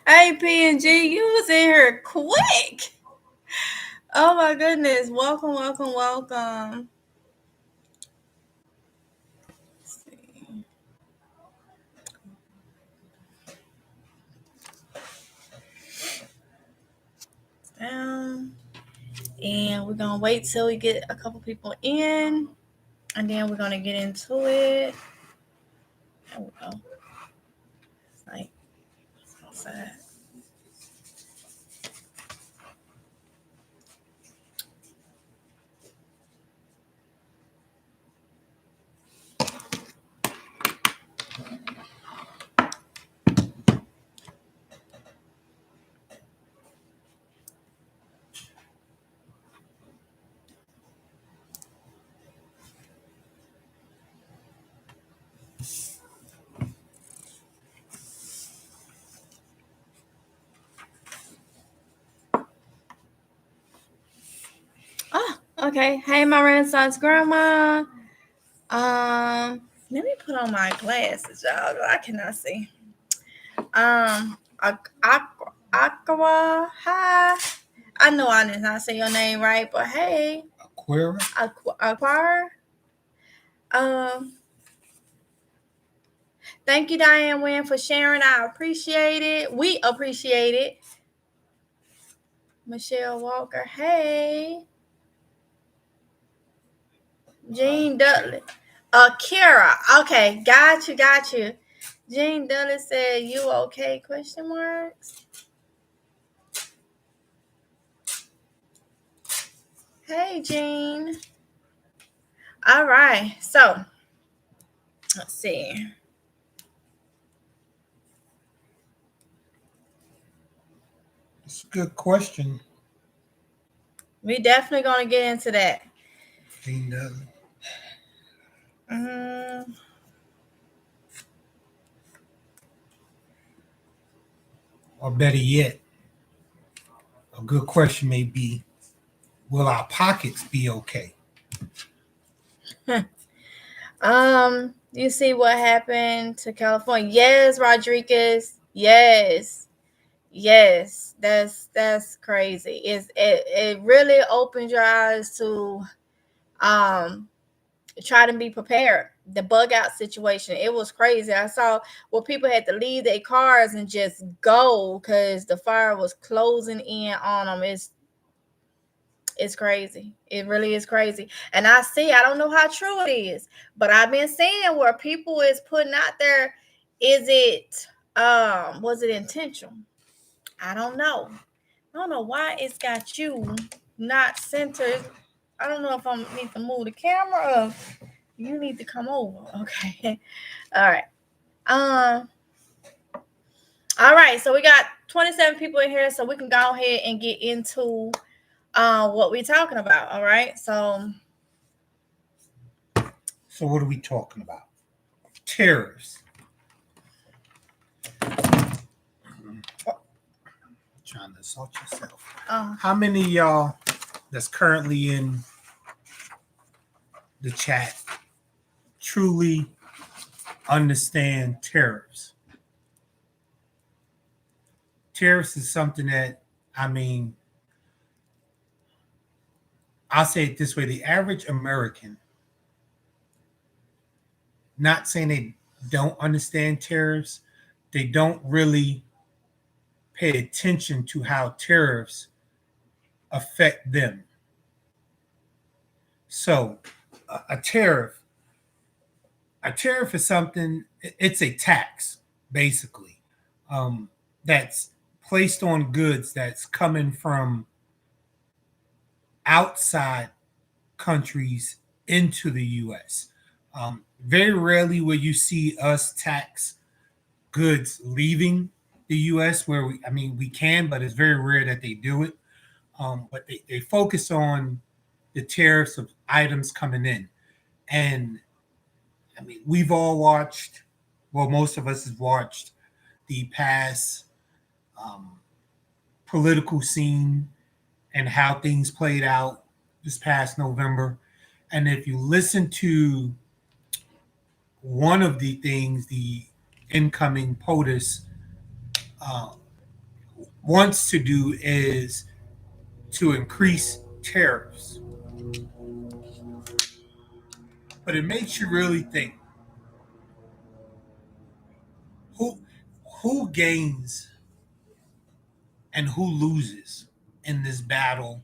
Hey, P&G, you was in here quick. Oh my goodness. Welcome, welcome, welcome. Let's see. Um, and we're gonna wait till we get a couple people in, and then we're gonna get into it. There we go. It's like it's outside. Oh, okay. Hey, my Renaissance grandma. Let me put on my glasses, y'all. I cannot see. Aqua. Hi. I know I did not say your name right, but hey. Acquire. Um, Thank you, Diane Wynn, for sharing. I appreciate it. We appreciate it. Michelle Walker. Hey. Jean Dudley. Kira. Okay, got you. Jean Dudley said, "You okay?" Question marks. Hey, Jean. All right. So let's see. It's a good question. We definitely gonna get into that. Jean Dudley. Or better yet, a good question may be, will our pockets be okay? You see what happened to California? Yes, Rodriguez. Yes. That's crazy. It really opens your eyes to try to be prepared. The bug out situation, it was crazy. I saw where people had to leave their cars and just go because the fire was closing in on them. It's crazy. It really is crazy. And I don't know how true it is, but I've been seeing where people is putting out there, is it was it intentional? I don't know. I don't know why it's got you not centered. I don't know if I need to move the camera or you need to come over. Okay. All right. Um. All right. So we got 27 people in here, so we can go ahead and get into what we're talking about. All right. So what are we talking about? Tariffs. Trying to assault yourself. How many of y'all that's currently in the chat truly understand tariffs? Tariffs is something that, I'll say it this way: the average American, not saying they don't understand tariffs, they don't really pay attention to how tariffs affect them. So, a tariff, is something. It's a tax, basically, that's placed on goods that's coming from outside countries into the U.S. Very rarely will you see us tax goods leaving the U.S. where we can, but it's very rare that they do it. But they focus on the tariffs of items coming in. And we've all watched, well, most of us have watched the past political scene and how things played out this past November. And if you listen to one of the things the incoming POTUS uh, wants to do is to increase tariffs. But it makes you really think who who gains and who loses in this battle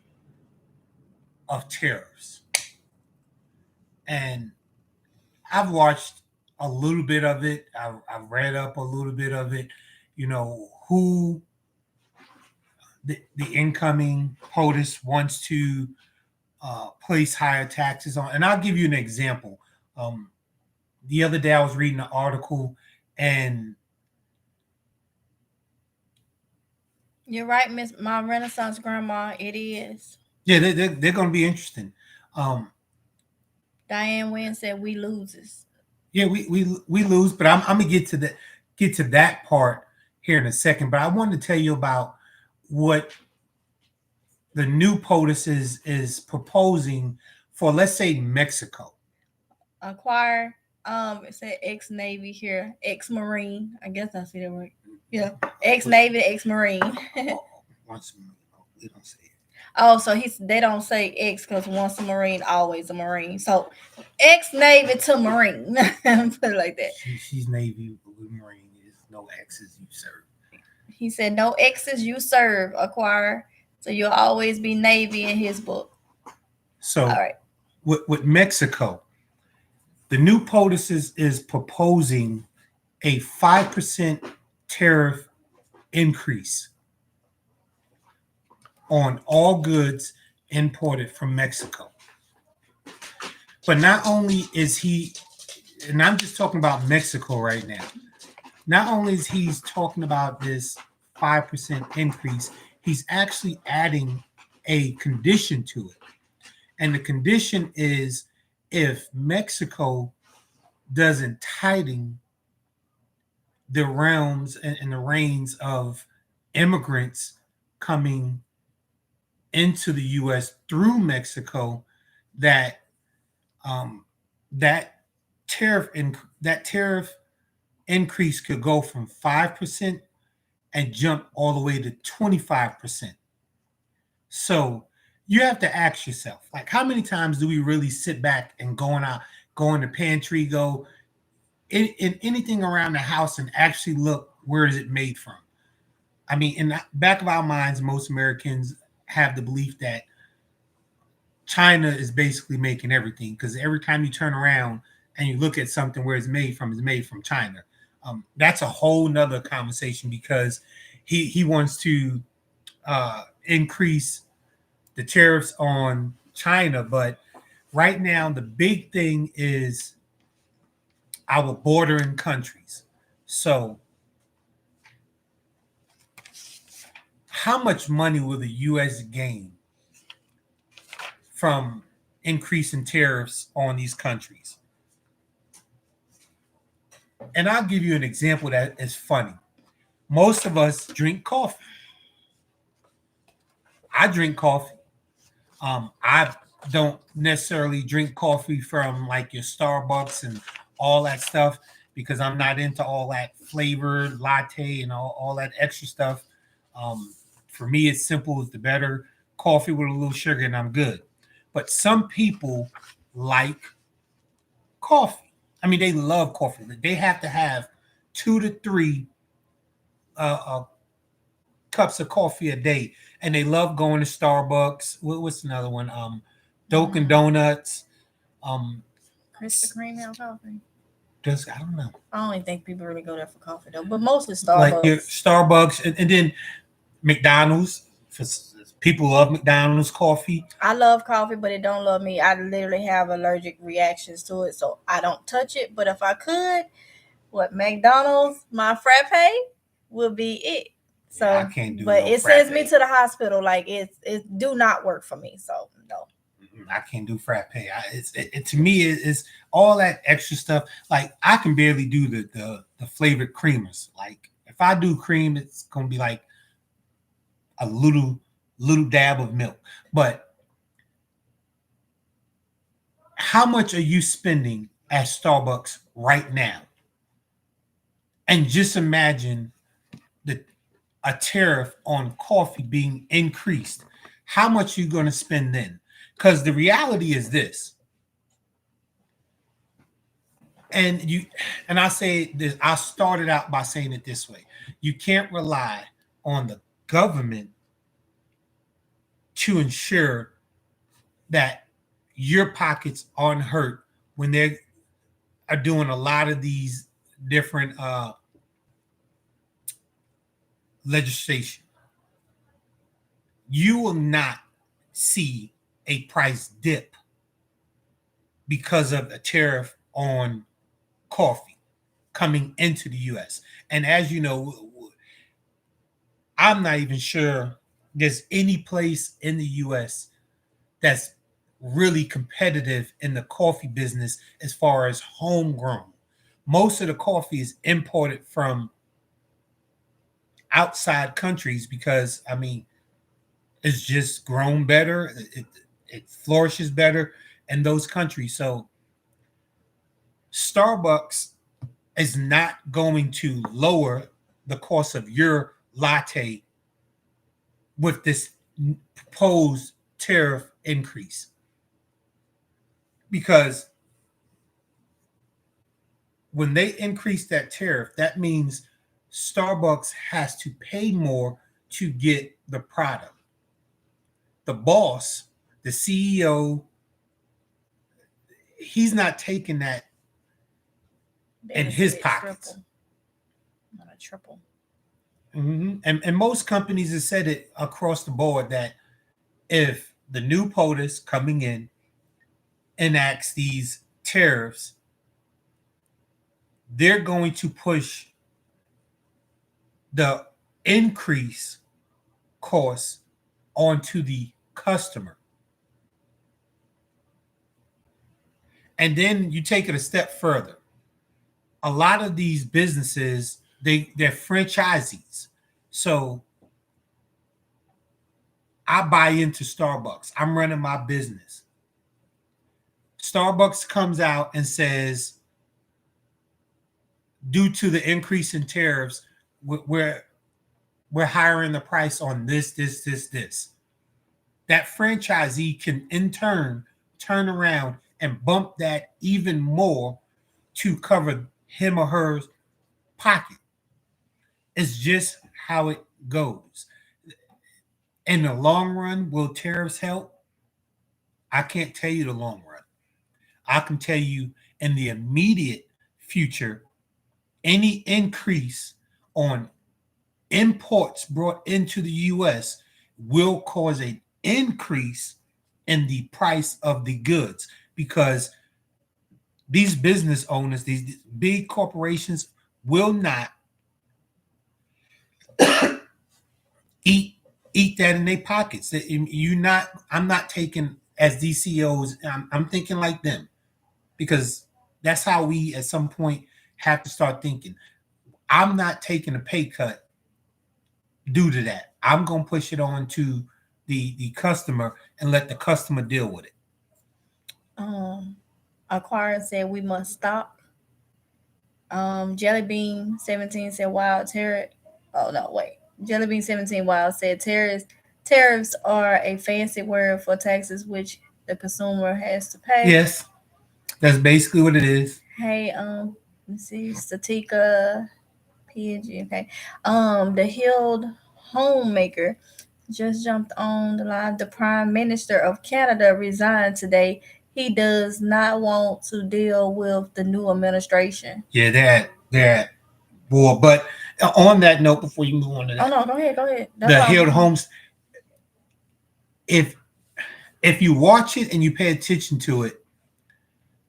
of tariffs. And I've watched a little bit of it. I've read up a little bit of it. You know who the incoming POTUS wants to place higher taxes on. And I'll give you an example. Um, the other day I was reading an article, and You're right, Miss my Renaissance grandma. It is. yeah, they're going to be interesting. Um, Diane Wynn said we loses. yeah, we lose, but I'm gonna get to that part here in a second. But I wanted to tell you about what the new POTUS is proposing for, let's say, Mexico. Acquire. It said ex Navy here, ex Marine. I guess I see that right. Yeah, ex Navy, ex Marine. Once they don't say it. Oh, so they don't say ex because once a Marine, always a Marine. So ex Navy to Marine. Put it like that. She's Navy with Marine. Is no X's you serve. He said no exes you serve, acquire. So you'll always be Navy in his book. So All right. with Mexico, the new POTUS is proposing a 5% tariff increase on all goods imported from Mexico. But not only is he, and I'm just talking about Mexico right now, not only is he's talking about this 5% increase, he's actually adding a condition to it. And the condition is if Mexico doesn't tighten the realms and the reins of immigrants coming into the U.S. through Mexico, that um, that that tariff increase could go from 5% and jump all the way to 25%. So you have to ask yourself, like, how many times do we really sit back and go in the pantry, go in anything around the house and actually look where is it made from? I mean, in the back of our minds, most Americans have the belief that China is basically making everything, because every time you turn around and you look at something where it's made from China. That's a whole nother conversation, because he wants to increase the tariffs on China. But right now, the big thing is our bordering countries. So, how much money will the U.S. gain from increasing tariffs on these countries? And I'll give you an example that is funny. Most of us drink coffee. I drink coffee. I don't necessarily drink coffee from like your Starbucks and all that stuff, because I'm not into all that flavored latte and all that extra stuff. Um, for me, it's simple as the better. Coffee with a little sugar, and I'm good. But some people like coffee. I mean, they love coffee. They have to have 2 to 3 uh, cups of coffee a day, and they love going to Starbucks. What's another one? Dunkin' Donuts. Um, Krispy Kreme have coffee. just I don't know. I don't even think people really go there for coffee though, but mostly Like your Starbucks. Starbucks, and then McDonald's. For people love McDonald's coffee. I love coffee, but it don't love me. I literally have allergic reactions to it, so I don't touch it. But if I could, what McDonald's, my frappe would be it. Yeah, I So, can't do but no it frappe. sends me to the hospital. Like it do not work for me. So no. I can't do frappe. To me it's all that extra stuff. Like I can barely do the flavored creamers. Like if I do cream, it's gonna be like a little dab of milk. But how much are you spending at Starbucks right now? And just imagine the a tariff on coffee being increased, how much are you going to spend then? Because the reality is this, and you and I say this, I started out by saying it this way: you can't rely on the government to ensure that your pockets aren't hurt when they are doing a lot of these different legislation. You will not see a price dip because of a tariff on coffee coming into the US. And as you know, I'm not even sure there's any place in the US that's really competitive in the coffee business as far as homegrown. Most of the coffee is imported from outside countries because, I mean, it's just grown better, it flourishes better in those countries. So Starbucks is not going to lower the cost of your latte with this proposed tariff increase, because when they increase that tariff, that means Starbucks has to pay more to get the product. The boss, the CEO, he's not taking that in his pockets. Triple, not a triple. And most companies have said it across the board that if the new POTUS coming in enacts these tariffs, they're going to push the increase costs onto the customer. And then you take it a step further. A lot of these businesses, they're franchisees. So I buy into Starbucks. I'm running my business. Starbucks comes out and says, due to the increase in tariffs, we're hiring the price on this. That franchisee can in turn around and bump that even more to cover him or her pocket. It's just how it goes. In the long run, will tariffs help? I can't tell you the long run. I can tell you in the immediate future, any increase on imports brought into the US will cause an increase in the price of the goods, because these business owners, these big corporations, will not eat that in their pockets. I'm not taking as these CEOs. I'm thinking like them, because that's how we at some point have to start thinking. I'm not taking a pay cut due to that. I'm gonna push it on to the customer and let the customer deal with it. Aquarius said we must stop. Jellybean 17 said wild tariff. Oh no, wait. Jellybean 17 wild said tariffs are a fancy word for taxes which the consumer has to pay. Yes, that's basically what it is. Hey, let's see, Statika PNG. Okay, the healed homemaker just jumped on the line. The Prime Minister of Canada resigned today. He does not want to deal with the new administration. Yeah, that war. But on that note, before you move on to Oh that, no, go ahead, go ahead. That's the what healed I'm. homes. If you watch it and you pay attention to it,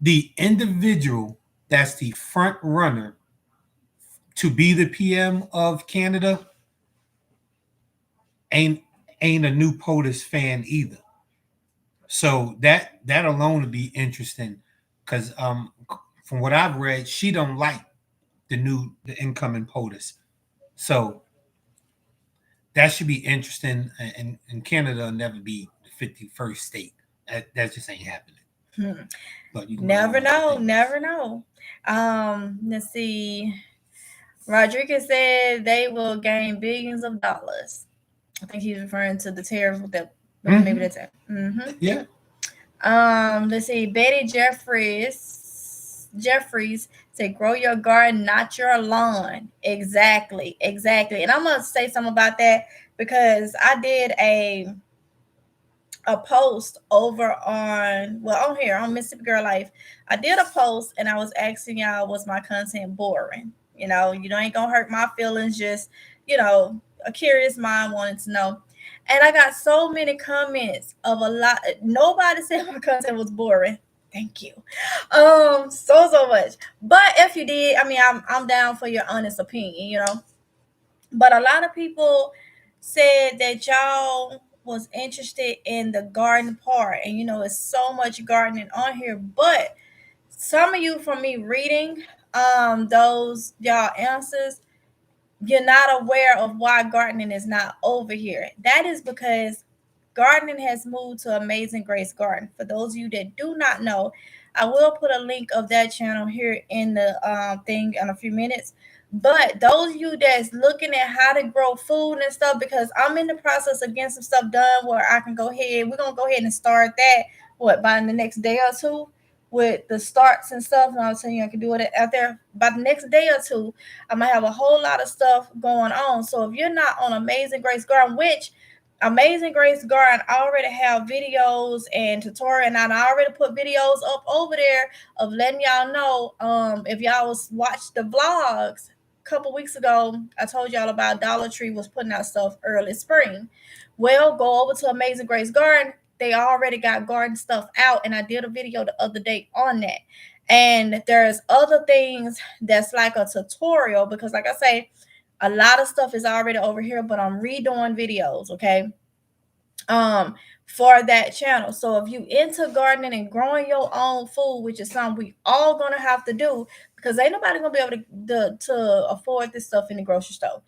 the individual that's the front runner to be the PM of Canada ain't a new POTUS fan either. So that alone would be interesting, because from what I've read, she don't like the incoming POTUS. So that should be interesting. And Canada will never be the 51st state. That just ain't happening. Hmm. But you can Never know, never know. Let's see. Rodriguez said they will gain billions of dollars. I think he's referring to the tariff that maybe Mm-hmm. that's it. Yeah. Let's see. Betty Jeffries said, "Grow your garden, not your lawn." Exactly, exactly. And I'm gonna say something about that because I did a post over on on here on Mississippi Girl Life. I did a post and I was asking y'all, was my content boring? You ain't gonna hurt my feelings. Just a curious mind wanted to know. And I got so many comments of a lot. Nobody said my content was boring. Thank you, so much. But if you did, I mean, I'm down for your honest opinion. But a lot of people said that y'all was interested in the garden part, and it's so much gardening on here. But some of you, from me reading those y'all answers, you're not aware of why gardening is not over here. That is because gardening has moved to Amazing Grace Garden. For those of you that do not know, I will put a link of that channel here in the thing in a few minutes. But those of you that's looking at how to grow food and stuff, because I'm in the process of getting some stuff done where I can go ahead. We're gonna go ahead and start that by the next day or two with the starts and stuff. And I'll tell you I can do it out there by the next day or two. I'm gonna have a whole lot of stuff going on. So if you're not on Amazing Grace Garden, which Amazing Grace Garden, I already have videos and tutorial, and I already put videos up over there of letting y'all know. If y'all watched the vlogs a couple weeks ago, I told y'all about Dollar Tree was putting out stuff early spring. Well, go over to Amazing Grace Garden. They already got garden stuff out, and I did a video the other day on that. And there's other things that's like a tutorial because, like I say, a lot of stuff is already over here, but I'm redoing videos, okay? For that channel. So if you into gardening and growing your own food, which is something we all gonna have to do, because ain't nobody gonna be able to afford this stuff in the grocery store.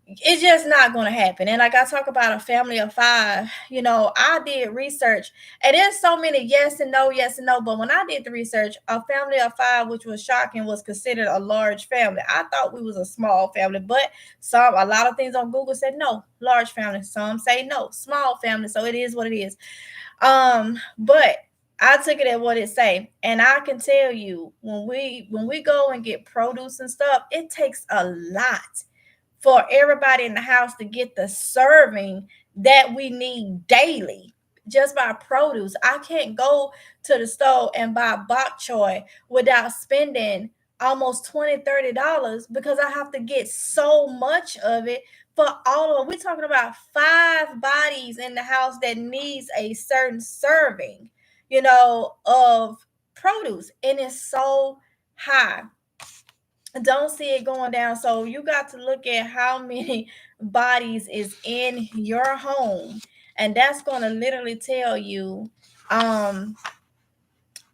It's just not going to happen. And like I talk about a family of five, I did research, and there's so many yes and no, yes and no. But when I did the research, a family of five, which was shocking, was considered a large family. I thought we was a small family, but a lot of things on Google said no, large family. Some say no, small family. So it is what it is. But I took it at what it say, and I can tell you when we go and get produce and stuff, it takes a lot for everybody in the house to get the serving that we need daily just by produce. I can't go to the store and buy bok choy without spending almost $20-$30 because I have to get so much of it for all of it. We're talking about 5 bodies in the house that needs a certain serving, of produce, and it's so high. Don't see it going down. So you got to look at how many bodies is in your home, and that's going to literally tell you um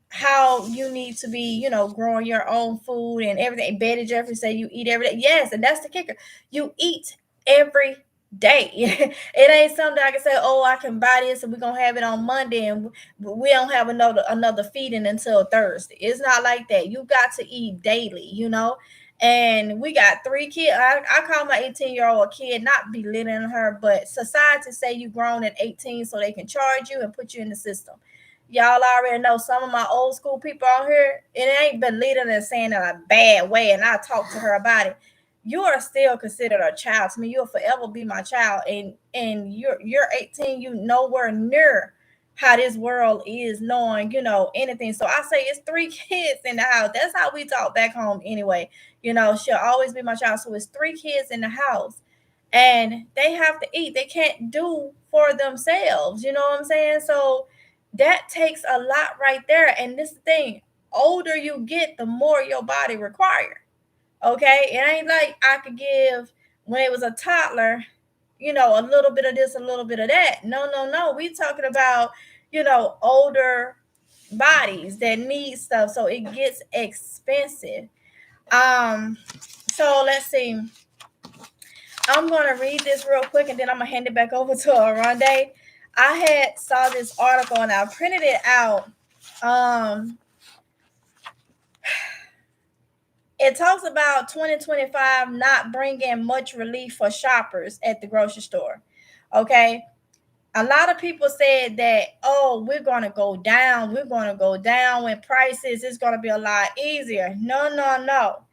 how you need to be, growing your own food and everything. Betty Jeffrey say you eat every day. Yes, and that's the kicker. You eat every day. It ain't something I can say, oh, I can buy this and we're gonna have it on Monday and we don't have another feeding until Thursday. It's not like that. You got to eat daily. And we got 3 kids. I call my 18-year-old a kid, not belittling her, but society say you grown at 18 so they can charge you and put you in the system. Y'all already know some of my old school people out here, it ain't belittling and saying in a bad way, and I talk to her about it. You are still considered a child to me. You'll forever be my child, and you're 18. You nowhere near how this world is, knowing anything. So I say it's 3 kids in the house. That's how we talk back home anyway. She'll always be my child. So it's 3 kids in the house, and they have to eat. They can't do for themselves. You know what I'm saying? So that takes a lot right there. And this thing, older you get, the more your body requires. Okay, it ain't like I could give when it was a toddler, a little bit of this, a little bit of that. No, no, no. We talking about, older bodies that need stuff. So it gets expensive. Um, so let's see. I'm gonna read this real quick and then I'm gonna hand it back over to Oronde. I had saw this article and I printed it out. Um, it talks about 2025 not bringing much relief for shoppers at the grocery store. Okay, a lot of people said that, oh, we're going to go down, we're going to go down when prices, it's going to be a lot easier. No, no, no.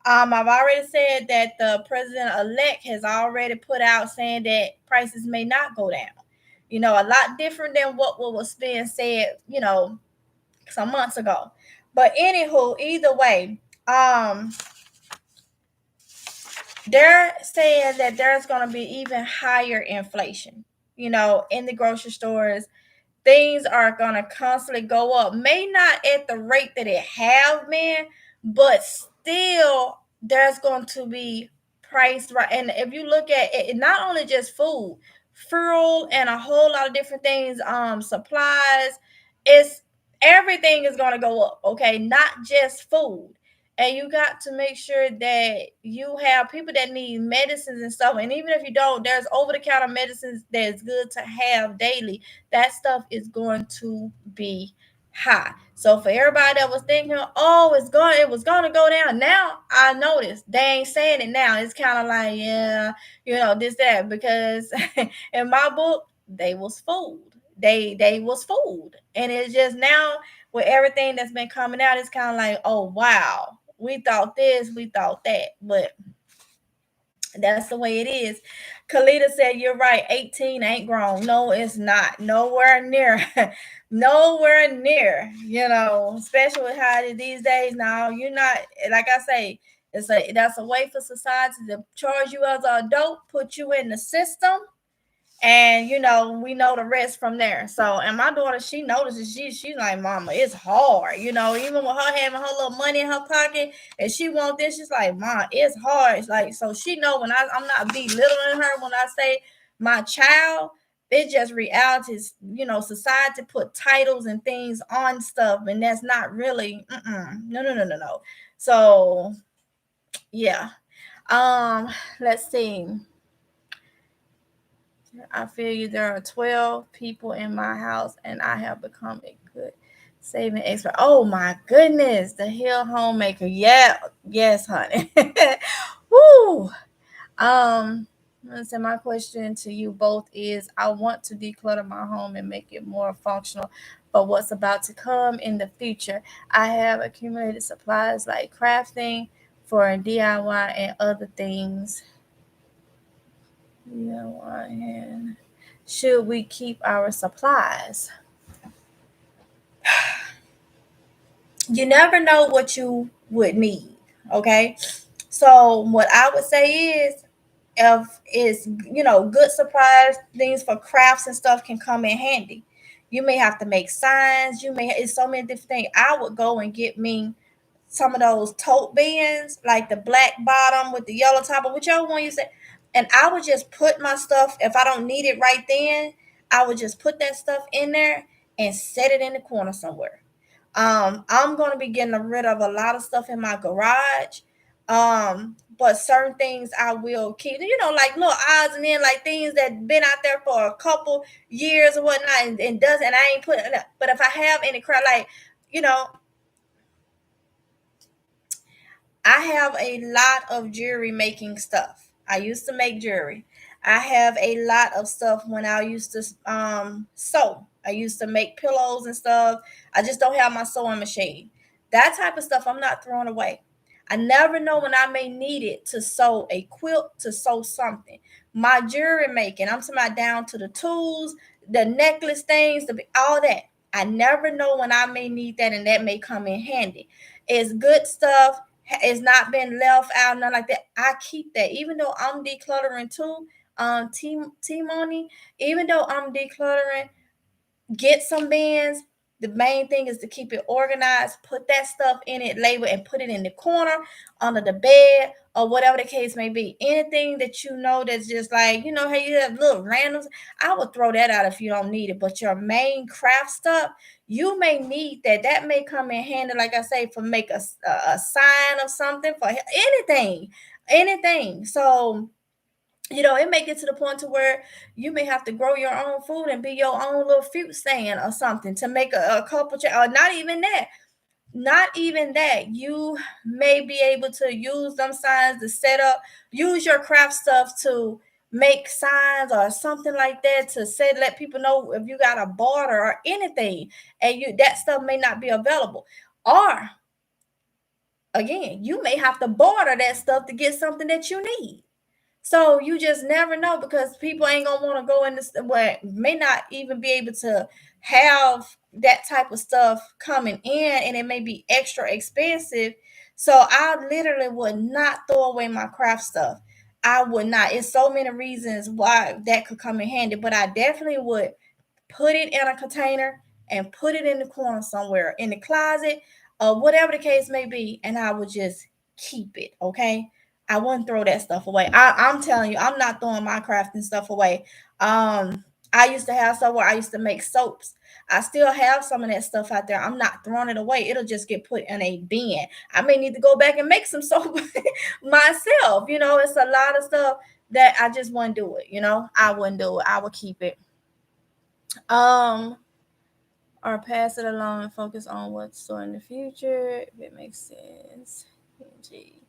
I've already said that the president elect has already put out saying that prices may not go down. A lot different than what was being said, some months ago. But anywho, either way, they're saying that there's going to be even higher inflation, in the grocery stores. Things are going to constantly go up. May not at the rate that it have been, but still there's going to be price right. And if you look at it, not only just food, fuel, and a whole lot of different things, supplies, it's everything is going to go up. Okay, not just food. And you got to make sure that you have people that need medicines and stuff. And even if you don't, there's over the counter medicines that's good to have daily. That stuff is going to be high. So for everybody that was thinking, oh, it was going to go down. Now I noticed they ain't saying it now. It's kind of like, yeah, this, that, because in my book, they was fooled. They was fooled. And it's just now with everything that's been coming out, it's kind of like, oh wow, we thought this, we thought that, but that's the way it is. Kalita said, you're right. 18 ain't grown. No, it's not. Nowhere near. Nowhere near. Especially with how it is these days now. You're not, like I say, that's a way for society to charge you as an adult, put you in the system, and we know the rest from there. So, and my daughter, she notices, she's like, mama, it's hard, even with her having her little money in her pocket, and she want this, she's like, mom, it's hard. It's like, so she know when I'm not belittling her when I say my child. It's just realities. Society put titles and things on stuff, and that's not really, no, no, no, no, no. So yeah. Let's see. I feel you. There are 12 people in my house, and I have become a good saving expert. Oh my goodness, the Hill Homemaker. Yeah, yes, honey. Woo. So my question to you both is: I want to declutter my home and make it more functional for what's about to come in the future. I have accumulated supplies like crafting for DIY and other things. DIY and should we keep our supplies? You never know what you would need. Okay. So what I would say is, if it's good supplies, things for crafts and stuff can come in handy. You may have to make signs. It's so many different things. I would go and get me some of those tote bins, like the black bottom with the yellow top, or whichever one you say. And I would just put my stuff, if I don't need it right then, I would just put that stuff in there and set it in the corner somewhere. I'm gonna be getting rid of a lot of stuff in my garage. But certain things I will keep, like little odds and ends, like things that been out there for a couple years or whatnot, and doesn't, I ain't putting it up. But if I have any crap, like, you know, I have a lot of jewelry making stuff. I used to make jewelry. I have a lot of stuff when I used to sew. I used to make pillows and stuff. I just don't have my sewing machine. That type of stuff I'm not throwing away. I never know when I may need it to sew a quilt, to sew something. My jewelry making, I'm talking about down to the tools, the necklace things, all that. I never know when I may need that, and that may come in handy. It's good stuff. It's not been left out, nothing like that. I keep that, even though I'm decluttering too. Money, even though I'm decluttering, get some bins. The main thing is to keep it organized. Put that stuff in it, label, and put it in the corner, under the bed, or whatever the case may be. Anything that that's just like, how you have little randoms, I would throw that out if you don't need it. But your main craft stuff, you may need that. That may come in handy, like I say, for make a sign of something, for anything. So it may get to the point to where you may have to grow your own food and be your own little fruit stand or something to make a couple, or not even that. Not even that. You may be able to use them signs to set up, use your craft stuff to make signs or something like that to say, let people know if you got a barter or anything, and you that stuff may not be available. Or again, you may have to barter that stuff to get something that you need. So you just never know, because people ain't gonna want to go in this, well, may not even be able to have that type of stuff coming in, and it may be extra expensive. So I literally would not throw away my craft stuff. I would not. It's so many reasons why that could come in handy, but I definitely would put it in a container and put it in the corner somewhere in the closet or whatever the case may be, and I would just keep it. Okay, I wouldn't throw that stuff away. I'm telling you, I'm not throwing my crafting stuff away. I used to have stuff where I used to make soaps. I still have some of that stuff out there. I'm not throwing it away. It'll just get put in a bin. I may need to go back and make some soap myself. It's a lot of stuff that I just wouldn't do it. I wouldn't do it. I would keep it. Um, or pass it along and focus on what's store in the future, if it makes sense. Gee.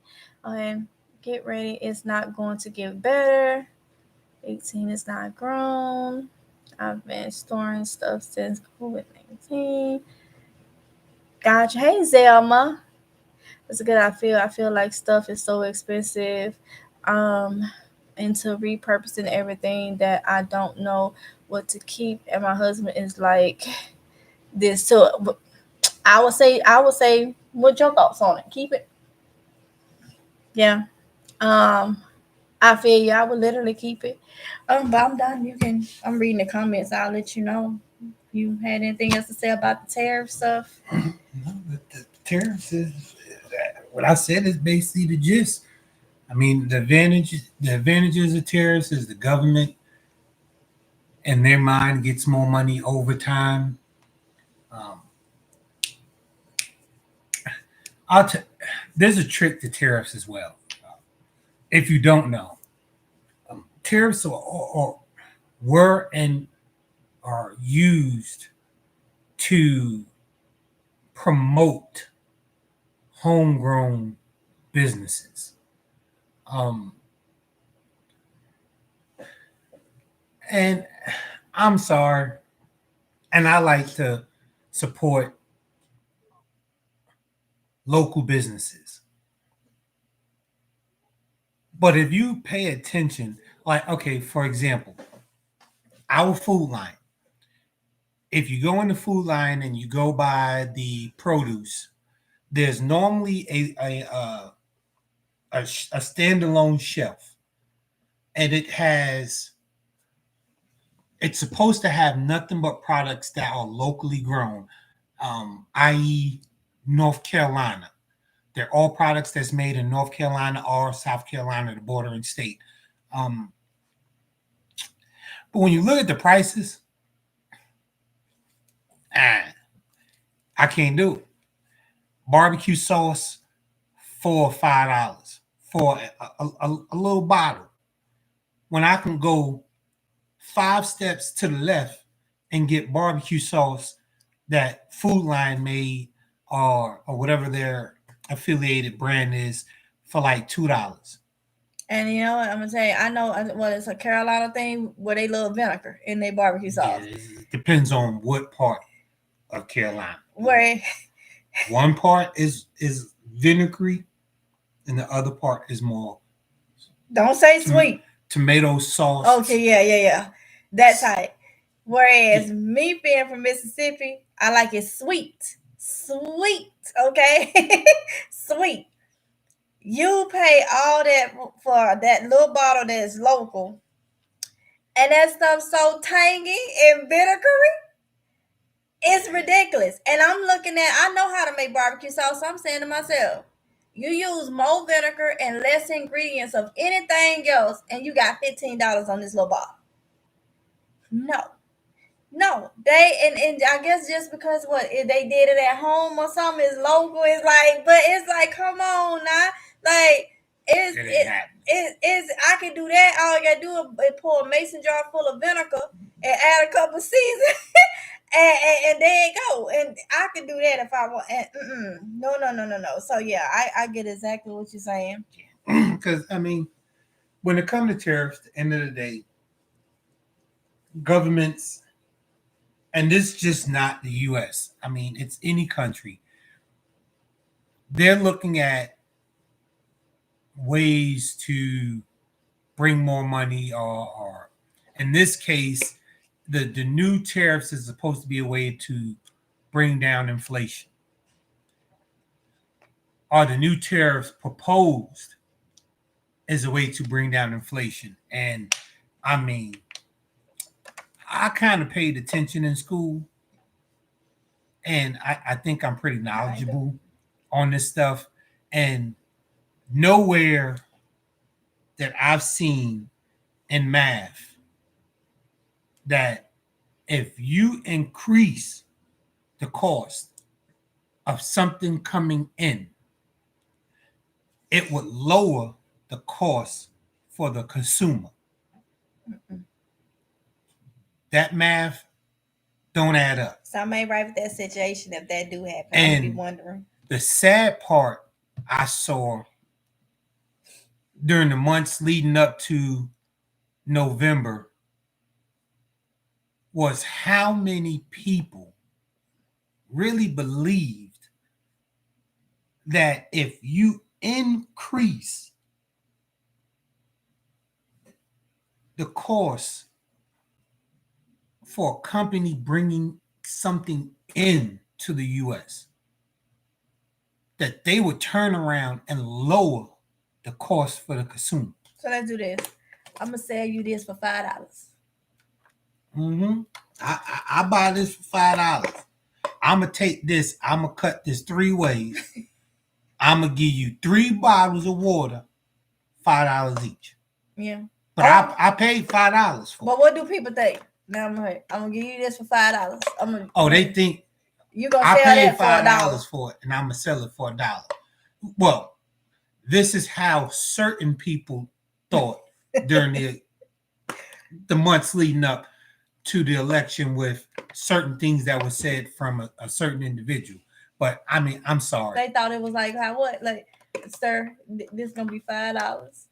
Okay, get ready. It's not going to get better. 18 is not grown. I've been storing stuff since COVID-19. Gotcha. Hey, Zelma. That's good. I feel like stuff is so expensive. Um, into repurposing everything that I don't know what to keep. And my husband is like this. So I would say, what's your thoughts on it? Keep it. Yeah. Um, I feel you. I would literally keep it. But I'm done. I'm reading the comments. I'll let you know. You had anything else to say about the tariff stuff? No, the tariffs is what I said is basically the gist. I mean, the advantages of tariffs is the government, in their mind, gets more money over time. Um, I'll t- there's a trick to tariffs as well. If you don't know, tariffs were and are used to promote homegrown businesses. Um, and I'm sorry, and I like to support local businesses. But if you pay attention, like, okay, for example, our food line, if you go in the food line and you go by the produce, there's normally a standalone shelf, and it's supposed to have nothing but products that are locally grown, i.e., North Carolina. They're all products that's made in North Carolina or South Carolina, the bordering state. Um, but when you look at the prices, ah, I can't do it. Barbecue sauce, $4 or $5 for a little bottle. When I can go 5 steps to the left and get barbecue sauce that Food Line made, or whatever their affiliated brand is, for like $2. And you know what I'm gonna tell you, I know what it's a Carolina thing where they love vinegar in their barbecue Yeah, sauce. it depends on what part of Carolina. Where One part is vinegary, and the other part is more don't say tom- sweet. tomato sauce. Okay, yeah. That type. Yeah, Whereas me being from Mississippi, I like it sweet. Sweet, okay? Sweet. You pay all that for that little bottle that's local, and that stuff so tangy and vinegary, it's ridiculous. And I'm looking at, I know how to make barbecue sauce. So I'm saying to myself, you use more vinegar and less ingredients of anything else, and you got $15 on this little bottle. No, no, and I guess just because what they did it at home or something is local, is like, but it's like, come on now, like it ain't happening. I can do that. All I gotta do is pour a mason jar full of vinegar and add a couple seasons, and there you go. And I can do that if I want. And, no, no, no, no, no. So yeah, I get exactly what you're saying. Because I mean, when it comes to tariffs, at the end of the day, governments, and this is just not the U.S. I mean, it's any country. They're looking at ways to bring more money, or in this case, the new tariffs is supposed to be a way to bring down inflation. Or the new tariffs proposed as a way to bring down inflation. And I mean, I kind of paid attention in school, and I think I'm pretty knowledgeable on this stuff. And nowhere that I've seen in math that if you increase the cost of something coming in, it would lower the cost for the consumer. That math don't add up. So I may right with that situation if that do happen. I'd be wondering. The sad part I saw during the months leading up to November was how many people really believed that if you increase the cost for a company bringing something in to the US, that they would turn around and lower the cost for the consumer. So let's do this. I'm gonna sell you this for $5. I buy this for $5. I'm gonna take this. I'm gonna cut this 3 ways. I'm gonna give you 3 bottles of water, $5 each. Yeah. But I paid $5 for. But what do people think? Now I'm gonna give you this for $5. They think you gonna sell that for $5 for it, and I'm gonna sell it for $1. Well, this is how certain people thought during the months leading up to the election, with certain things that were said from a certain individual. But I mean, I'm sorry. They thought it was like, how what? Like, sir, this gonna be $5.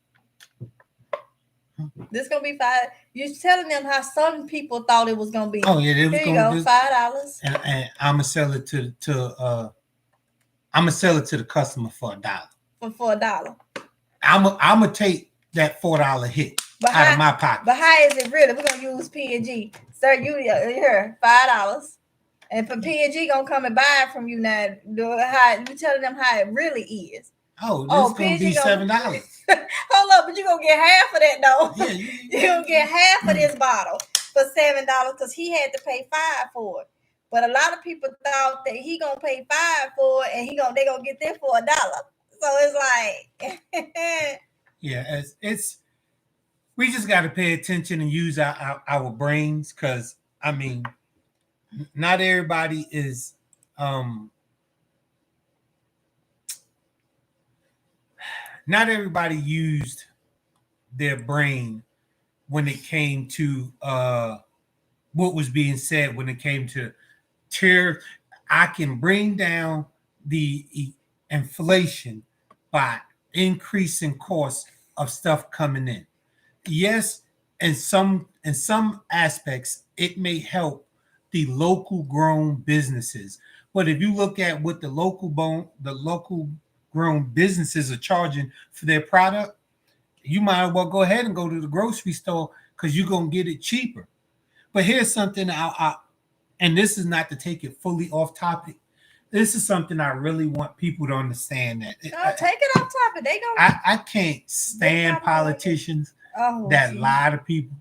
This gonna be $5. You're telling them how some people thought it was gonna be. Oh yeah, here you go, $5. And I'm gonna sell it to the customer for $1. For $1. I'm gonna take that $4 hit out of my pocket. But how is it really? We're gonna use P&G, sir. You here $5, and for P&G gonna come and buy it from you now. How you telling them how it really is? This gonna be $7. Hold up, but you gonna get half of that though. Yeah, you gonna get half of this bottle for $7 because he had to pay $5 for it. But a lot of people thought that he gonna pay $5 for it, and they gonna get that for $1. So it's like, yeah, it's we just got to pay attention and use our brains, because I mean, not everybody is not everybody used their brain when it came to what was being said when it came to tariff. I can bring down the inflation by increasing costs of stuff coming in. Yes, in some aspects, it may help the local grown businesses. But if you look at what the local grown businesses are charging for their product, you might as well go ahead and go to the grocery store, because you're gonna get it cheaper. But here's something and this is not to take it fully off topic. This is something I really want people to understand. That take it off topic. They gonna. I can't stand politicians that lie to people,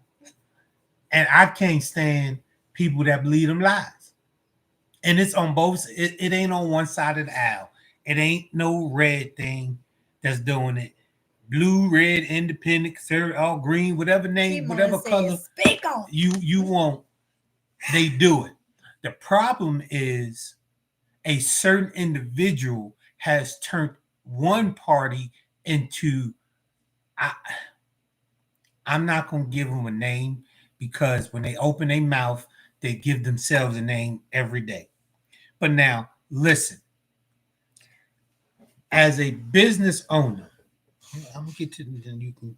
and I can't stand people that believe them lies. And it's on both. It ain't on one side of the aisle. It ain't no red thing that's doing it. Blue, red, independent, conservative, all green, whatever name, whatever color you want, they do it. The problem is a certain individual has turned one party into, I'm not going to give them a name, because when they open their mouth, They give themselves a name every day. But now, listen, as a business owner, I'm gonna get to then you can.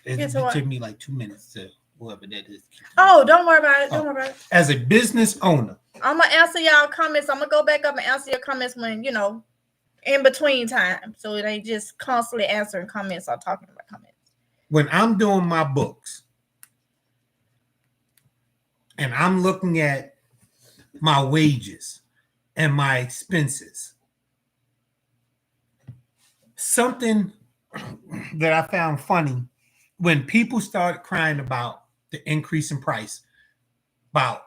Get It to what? took me like 2 minutes to whoever that is. Oh, don't worry about it. Don't Oh, worry about it. as a business owner, I'm gonna answer y'all comments. I'm gonna go back up and answer your comments when in between time, so it ain't just constantly answering comments or talking about comments. when I'm doing my books and I'm looking at my wages and my expenses, something that I found funny when people started crying about the increase in price, about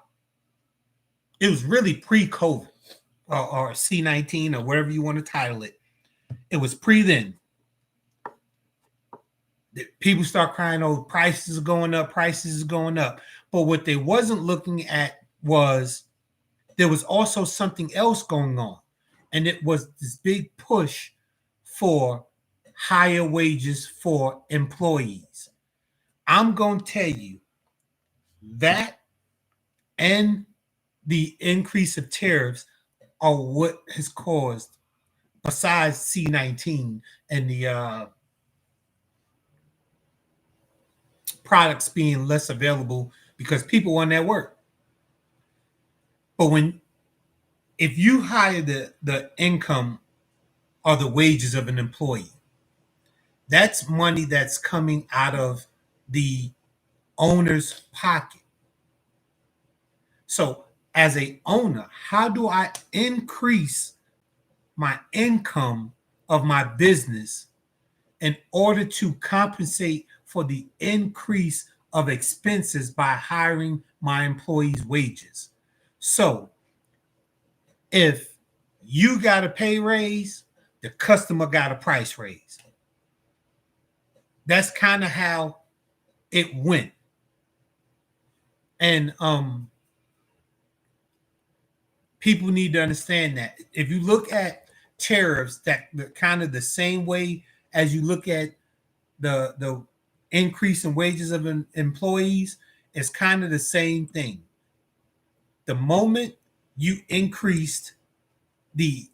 it was really pre-COVID or C-19 or whatever you want to title it. It was pre then. People start crying, oh, prices are going up, prices are going up. But what they wasn't looking at was there was also something else going on. And it was this big push for higher wages for employees. I'm going to tell you that and the increase of tariffs are what has caused, besides C-19 and the products being less available because people want that work. But when if you hire the income or the wages of an employee, that's money that's coming out of the owner's pocket. So as a owner, how do I increase my income of my business in order to compensate for the increase of expenses by hiring my employees' wages? So if you got a pay raise, the customer got a price raise. That's kind of how it went. And people need to understand that. If you look at tariffs, that the kind of the same way as you look at the increase in wages of employees, it's kind of the same thing. The moment you increased the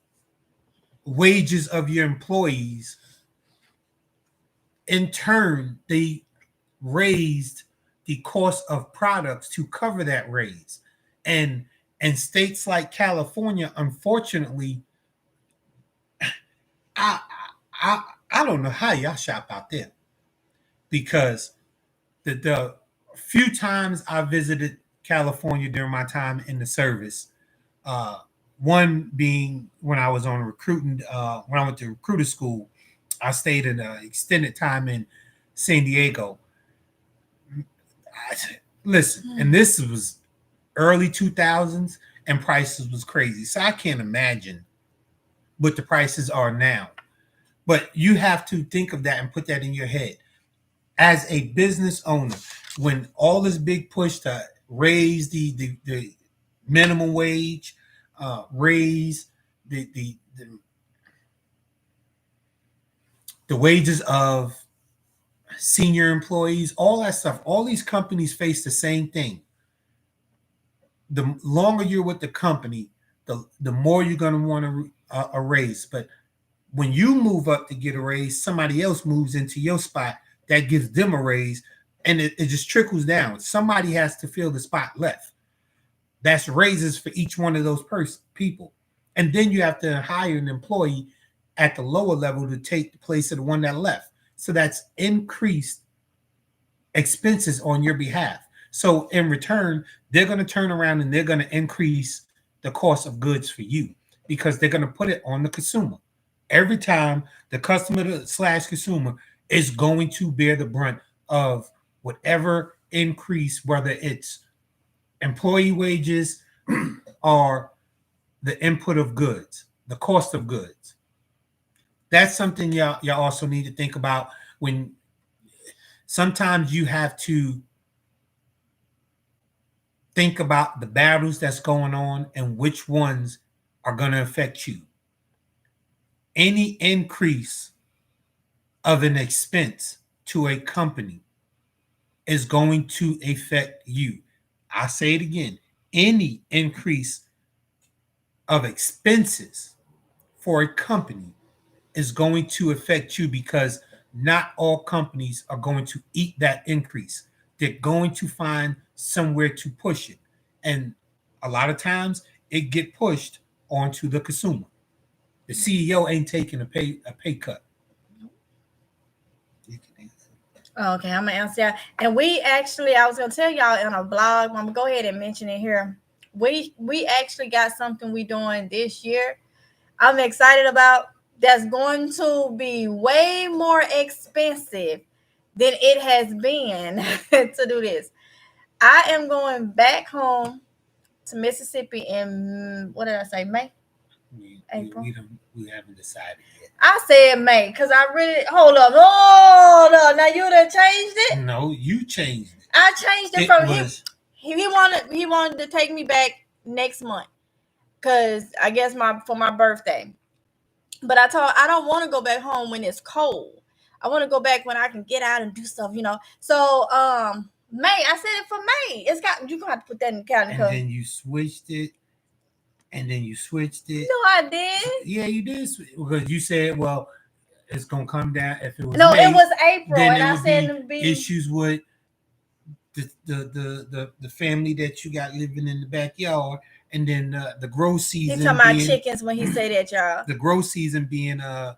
wages of your employees, in turn, they raised the cost of products to cover that raise. And in states like California, unfortunately, I I I don't know how y'all shop out there because the few times I visited California during my time in the service, uh, one being when I was on recruiting, when I went to recruiter school, I stayed an extended time in San Diego. I, listen, and this was early 2000s, and prices was crazy. So I can't imagine what the prices are now. But you have to think of that and put that in your head. As a business owner, when all this big push to raise the minimum wage, raise the wages of senior employees, all that stuff, all these companies face the same thing. The longer you're with the company, the more you're going to want a raise. But when you move up to get a raise, somebody else moves into your spot that gives them a raise, and it just trickles down. Somebody has to fill the spot left. That's raises for each one of those people. And then you have to hire an employee at the lower level to take the place of the one that left. So that's increased expenses on your behalf. So in return, they're going to turn around and they're going to increase the cost of goods for you because they're going to put it on the consumer. Every time the customer slash consumer is going to bear the brunt of whatever increase, whether it's employee wages or the input of goods, the cost of goods. That's something y'all also need to think about when sometimes you have to think about the battles that's going on and which ones are going to affect you. Any increase of an expense to a company is going to affect you. I say it again. any increase of expenses for a company is going to affect you because not all companies are going to eat that increase. They're going to find somewhere to push it. And a lot of times it get pushed onto the consumer. The CEO ain't taking a pay cut. You can answer. Okay, I'm gonna answer that. And we actually, I was gonna tell y'all in a blog. I'm gonna go ahead and mention it here. We actually got something we doing this year. I'm excited about. That's going to be way more expensive than it has been to do this. I am going back home to Mississippi in what did I say? May, April. We haven't decided yet. I said May because I really hold up. Hold up. Now you done changed it. No, you changed it. I changed it It from was he wanted to take me back next month because I guess for my birthday. But I told I don't want to go back home when it's cold. I want to go back when I can get out and do stuff. So May, I said it for May. It's got you gonna have to put that in the calendar. and then you switched it, and then you switched it. No, I did. Yeah, you did because you said, well, it's gonna come down. If it was No, May, it was April, then and it I would said be it would be issues with the family that you got living in the backyard, and then the grow He season talking about being chickens when he say that, y'all. the grow season being I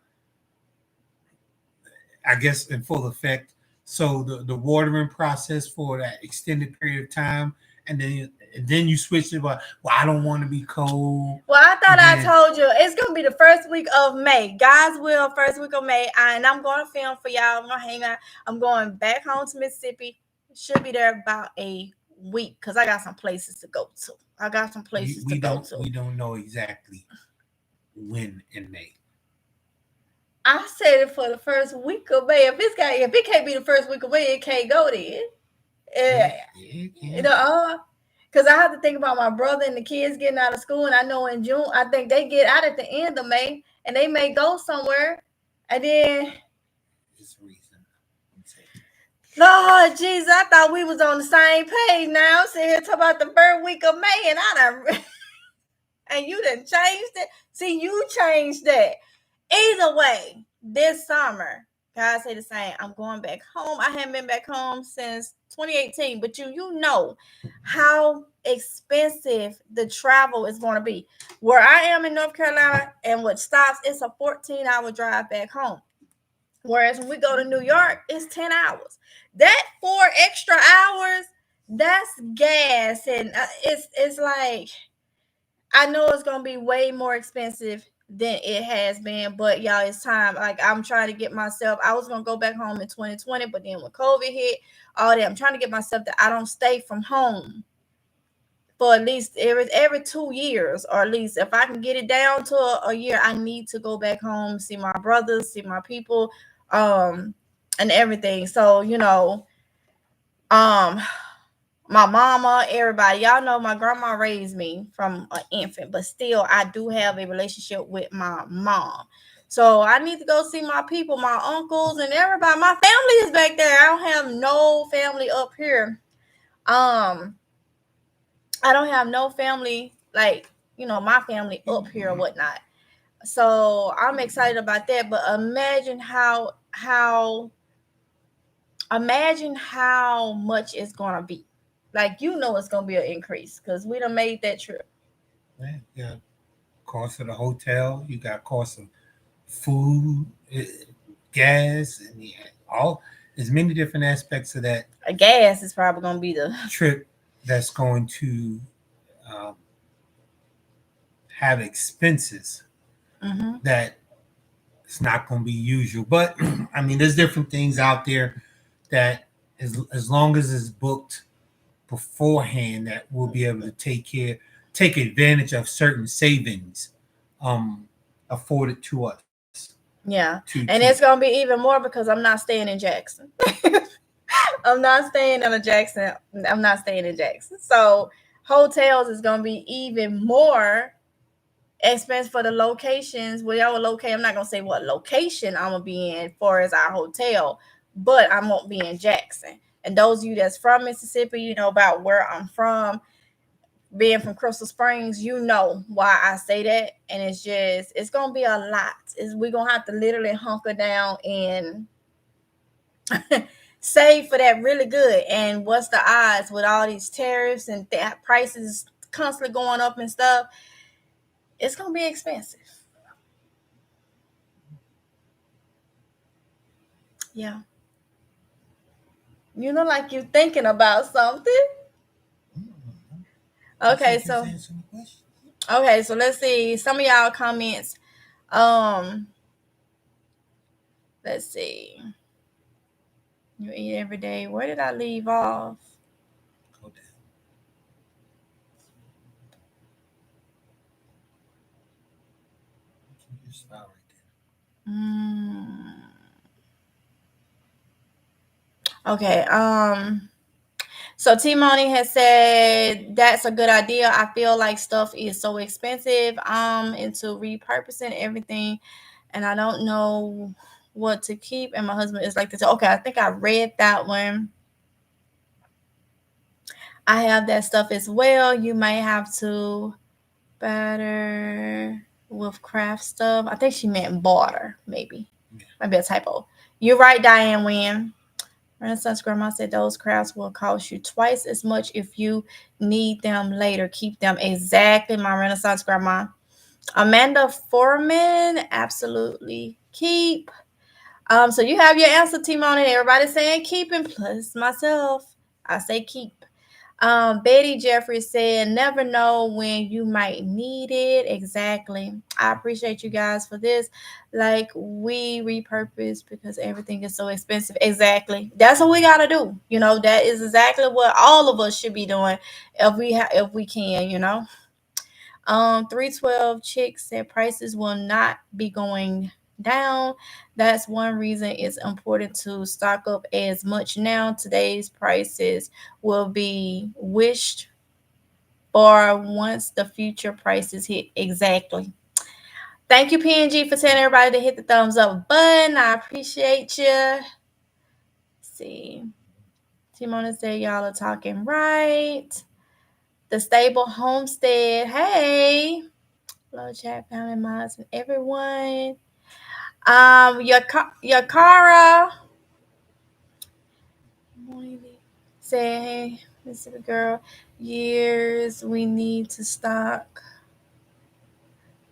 guess in full effect. So the watering process for that extended period of time, and then you switch it. But well, I don't want to be cold. Well, I thought I Then told you it's gonna be the first week of May. God's will, first week of May, and I'm going to film for y'all. I'm gonna hang out. I'm going back home to Mississippi. Should be there about a week because I got some places to go to. I got some places to go to. we don't know exactly when in May. I said it for the first week of May. If it can't be the first week of May, it can't go then. Because I have to think about my brother and the kids getting out of school, and I know in June, I think they get out at the end of May, and they may go somewhere, and then This reason. Lord Jesus, I thought we was on the same page now. I'm sitting here talking about the first week of May, and I done and you done changed it. See, you changed that. Either way, this summer, God say the same. I'm going back home. I haven't been back home since 2018, but you know how expensive the travel is going to be. Where I am in North Carolina and what stops, it's a 14-hour drive back home. Whereas when we go to New York, it's 10 hours. That 4 extra hours, that's gas. And it's like, I know it's going to be way more expensive than it has been, but y'all, it's time. Like, I'm trying to get myself, I was going to go back home in 2020, but then when COVID hit, all that, I'm trying to get myself that I don't stay from home for at least every 2 years, or at least if I can get it down to a year, I need to go back home, see my brothers, see my people, and everything. So, um, my mama, everybody, y'all know my grandma raised me from an infant, but still I do have a relationship with my mom. So I need to go see my people, my uncles and everybody. My family is back there. I don't have no family up here. I don't have no family like, my family up here or whatnot. So I'm excited about that. But imagine how much it's gonna be. Like, it's gonna be an increase because we done made that trip. Yeah, you got cost of the hotel. You got cost of food, gas, and all. There's many different aspects of that Gas is probably gonna be the trip that's going to um, have expenses that it's not going to be usual. But I mean, there's different things out there that as long as it's booked beforehand, that we'll be able to take advantage of certain savings afforded to us. yeah. And it's gonna be even more because I'm not staying in Jackson. I'm not staying in Jackson. I'm not staying in Jackson. So hotels is gonna be even more expense for the locations where y'all will locate. I'm not gonna say what location I'm gonna be in for as our hotel, but I won't be in Jackson. And those of you that's from Mississippi, you know about where I'm from. being from Crystal Springs, you know why I say that. And it's gonna be a lot. We're gonna have to literally hunker down and save for that really good. And what's the odds with all these tariffs and prices constantly going up and stuff? It's gonna be expensive. Yeah. You know, like you're thinking about something. Okay, so let's see some of y'all comments. Um, let's see. You eat every day. Where did I leave off? Go down. You smile right there. Okay. So T Money has said that's a good idea. I feel like stuff is so expensive. Into repurposing everything, and I don't know what to keep. And my husband is like this. Okay, I think I read that one. I have that stuff as well. You may have to better with craft stuff. I think she meant barter, maybe. Maybe a typo. You're right, Diane Wynn. Renaissance Grandma said those crafts will cost you twice as much if you need them later. Keep them. Exactly, my Renaissance Grandma. Amanda Foreman, absolutely keep. So you have your answer, Timon, and everybody's saying keep, and plus myself, I say keep. Betty Jeffrey said, never know when you might need it. Exactly. I appreciate you guys for this. Like, we repurpose because everything is so expensive. Exactly. That's what we got to do. You know, that is exactly what all of us should be doing if we can, you know. 312 chicks said prices will not be going down. That's one reason it's important to stock up as much now. Today's prices will be wished for once the future prices hit. Exactly. Thank you, PNG, for telling everybody to hit the thumbs up button. I appreciate you. Let's see. Timona said y'all are talking right. The Stable Homestead. Hey. Hello, chat, family, mods, and everyone. Yakara said, "Hey, this is the girl. Years we need to stock,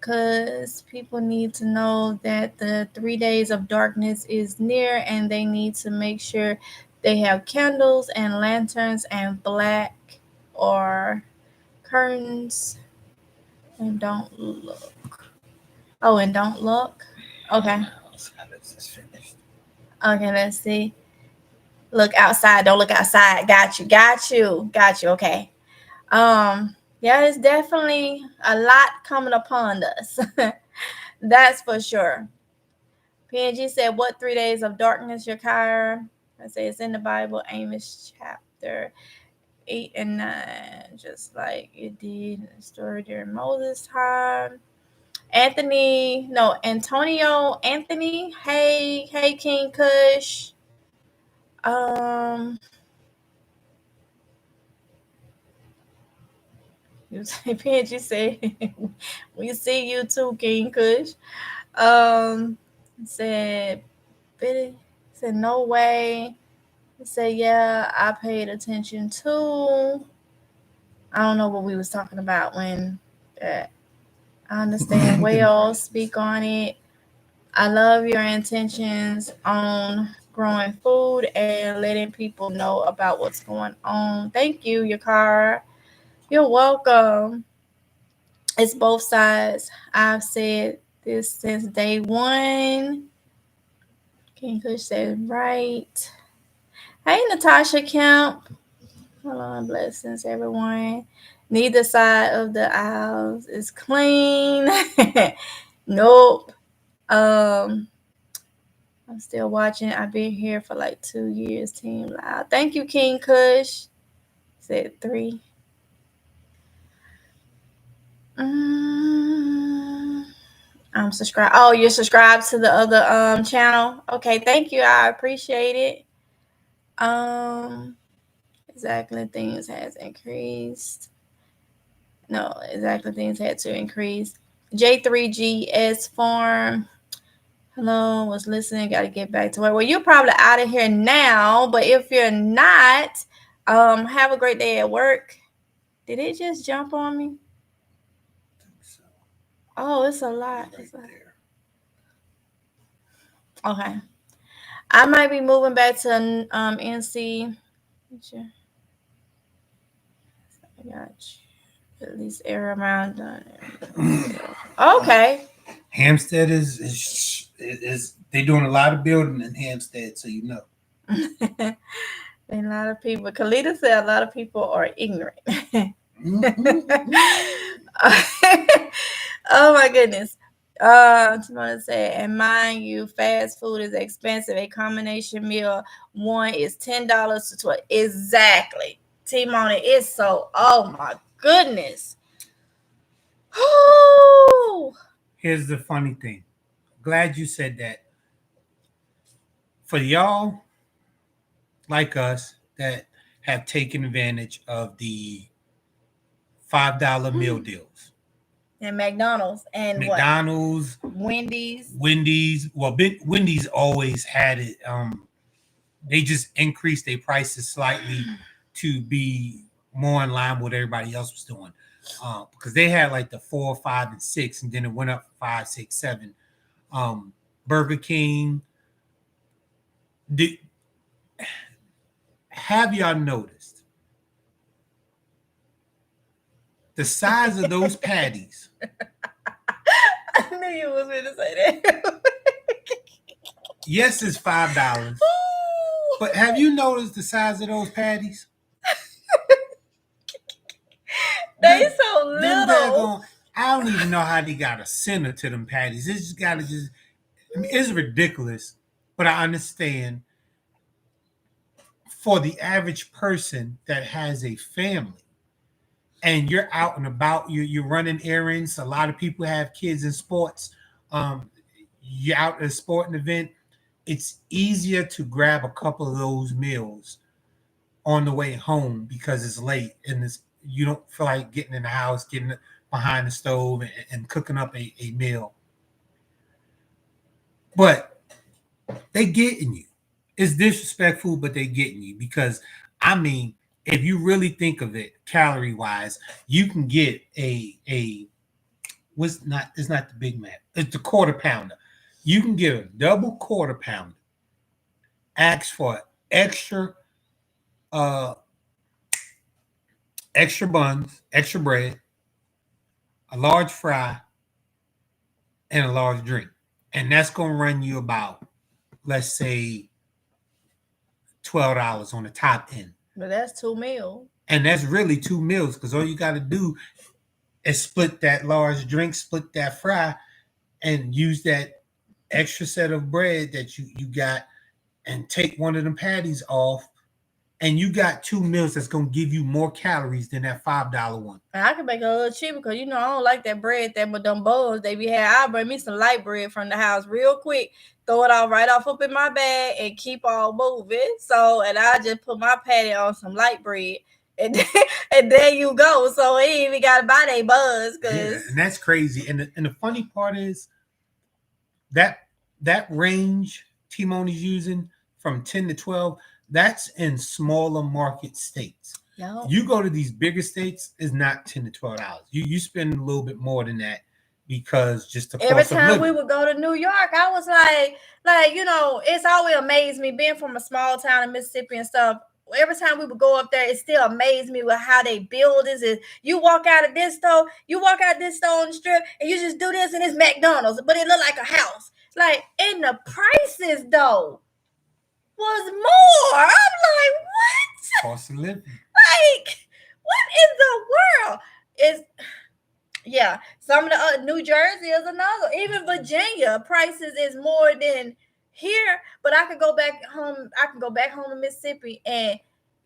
cause people need to know that the 3 days of darkness is near, and they need to make sure they have candles and lanterns and black or curtains, and don't look. Oh, and don't look. Okay." Okay, let's see. Look outside. Don't look outside. Got you. Got you. Got you. Okay. Yeah, it's definitely a lot coming upon us. That's for sure. PNG said, what 3 days of darkness, Yakir? I say it's in the Bible, Amos chapter 8 and 9, just like it did in the story during Moses' time. Antonio Anthony. Hey, King Kush. Um, PNG say, we see you too, King Kush. Um, said, Bitty said, no way. Said, yeah, I paid attention too. I don't know what we was talking about when I understand whales speak on it. I love your intentions on growing food and letting people know about what's going on. Thank you, Yakara. You're welcome. It's both sides. I've said this since day one. King Kush said, right. Hey, Natasha Kemp. Hello and blessings, everyone. Neither side of the aisles is clean. Nope. I'm still watching. I've been here for like 2 years. Team Loud. Thank you, King Kush. Said 3. I'm subscribed. Oh, you're subscribed to the other channel. Okay, thank you. I appreciate it. Exactly, things has increased. No, exactly. Things had to increase. J3GS Farm. Hello, was listening. Got to get back to work. Well, you're probably out of here now, but if you're not, have a great day at work. Did it just jump on me? So Oh, it's a lot. right It's a... there. Okay. I might be moving back to NC. I got you. At least air around. Okay. Hampstead is they doing a lot of building in Hampstead, so you know. A lot of people. Kalita said a lot of people are ignorant. Mhm. Oh my goodness. Timona said, and mind you, fast food is expensive. A combination meal one is $10 to 12. Exactly. Timona is so. Oh my goodness. Here's the funny thing. Glad you said that. For y'all like us that have taken advantage of the $5 meal deals. And McDonald's and what? McDonald's, Wendy's. Wendy's. Well, Wendy's always had it. They just increased their prices slightly to be more in line with what everybody else was doing. Because they had like the 4, 5, and 6, and then it went up 5, 6, 7. Burger King. Did, have y'all noticed the size of those patties? I knew you was going to say that. Yes, it's $5, but have you noticed the size of those patties? They Them, so them little. daggone. I don't even know how they got a center to them patties. It's just got to just. I mean, it's ridiculous, but I understand for the average person that has a family and you're out and about, you're running errands. A lot of people have kids in sports. Um, you're out at a sporting event. It's easier to grab a couple of those meals on the way home because it's late and you don't feel like getting in the house, getting behind the stove and cooking up a meal. But they getting you. It's disrespectful, but they getting you because I mean, if you really think of it calorie wise, you can get a what's not it's not the Big Mac, it's the quarter pounder. You can get a double quarter pounder, ask for extra uh extra buns, extra bread, a large fry, and a large drink. And that's gonna run you about, let's say, $12 on the top end. But that's 2 meals. And that's really 2 meals because all you got to do is split that large drink, split that fry, and use that extra set of bread that you got and take one of them patties off. And you got 2 meals that's going to give you more calories than that $5 one. And I can make it a little cheaper because I don't like that bread that with them bowls they be had. I'll bring me some light bread from the house real quick, throw it all right off up in my bag, and keep on moving. So, and I just put my patty on some light bread. And, and there you go. So he ain't even got to buy they buns Yeah, because and that's crazy. And the funny part is that that range Timon is using from 10 to 12, that's in smaller market states. You go to these bigger states, it's not 10 to $12. You spend a little bit more than that because just the every cost of time we living. would go to New York, I was it's always amazed me being from a small town in Mississippi and stuff. Every time we would go up there, it still amazed me with how they buildings is. You walk out of this store, you walk out this store on the strip, and you just do this, and it's McDonald's, but it look like a house. Like, and the prices though was more. I'm like, what? Cost of living. Like, what in the world is? Yeah, some of the New Jersey is another. Even Virginia prices is more than here. But I could go back home. I can go back home to Mississippi and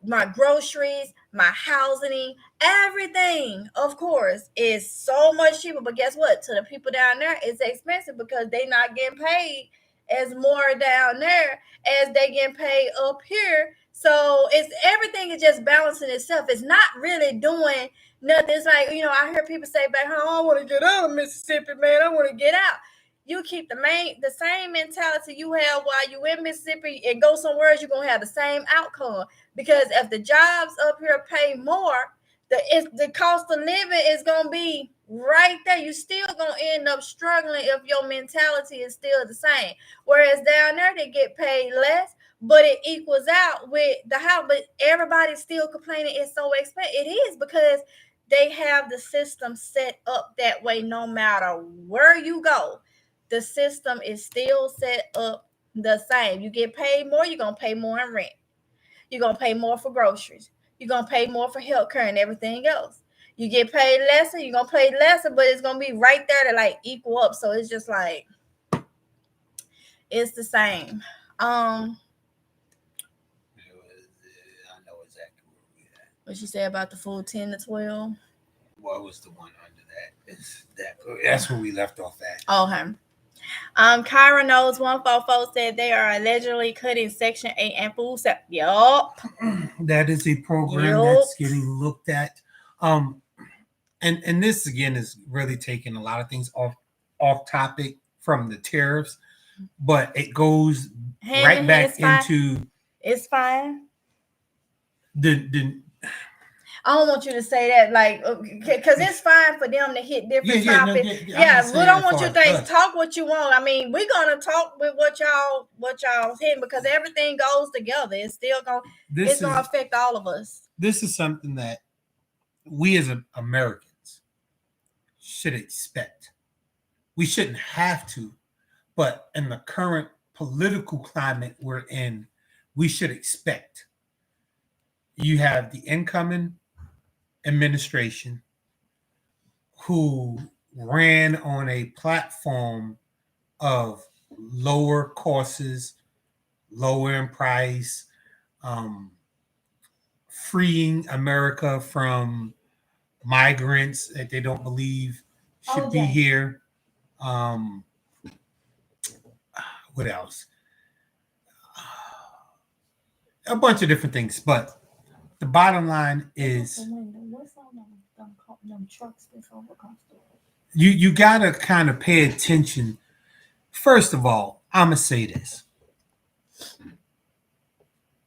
my groceries, my housing, everything, of course, is so much cheaper. But guess what? To the people down there, it's expensive because they not getting paid as more down there as they getting paid up here. So it's everything is just balancing itself. It's not really doing nothing. It's like, I hear people say back home, I want to get out of Mississippi, man. I want to get out. You keep the same mentality you have while you in Mississippi and go somewhere else, you're gonna have the same outcome. Because if the jobs up here pay more, the cost of living is gonna be right there. You still gonna end up struggling if your mentality is still the same. Whereas down there they get paid less, but it equals out with the house. But everybody's still complaining it's so expensive. It is because they have the system set up that way. No matter where you go, the system is still set up the same. You get paid more, you're gonna pay more in rent. You're gonna pay more for groceries. You're gonna pay more for healthcare and everything else. You get paid lesser, you're gonna pay lesser, but it's gonna be right there to like equal up. So it's just like it's the same. I know exactly where we at. What you say about the full 10 to 12? What was the one under that? That's where we left off at. Okay. Kyra knows 144 said they are allegedly cutting Section 8 and food stamps. Yup. That is a program that's getting looked at. And this again is really taking a lot of things off topic from the tariffs, but it goes right back into it's fine. The I don't want you to say that, like, because it's fine for them to hit different topics. We don't want you to think. Talk what you want. I mean, we're gonna talk with what y'all hitting because everything goes together. It's still gonna affect all of us. This is something that we as Americans should expect. We shouldn't have to, but in the current political climate we're in, we should expect. You have the incoming administration who ran on a platform of lower costs, lower in price, freeing America from migrants that they don't believe should be here. What else? A bunch of different things, but the bottom line is you gotta kind of pay attention. First of all, I'm gonna say this.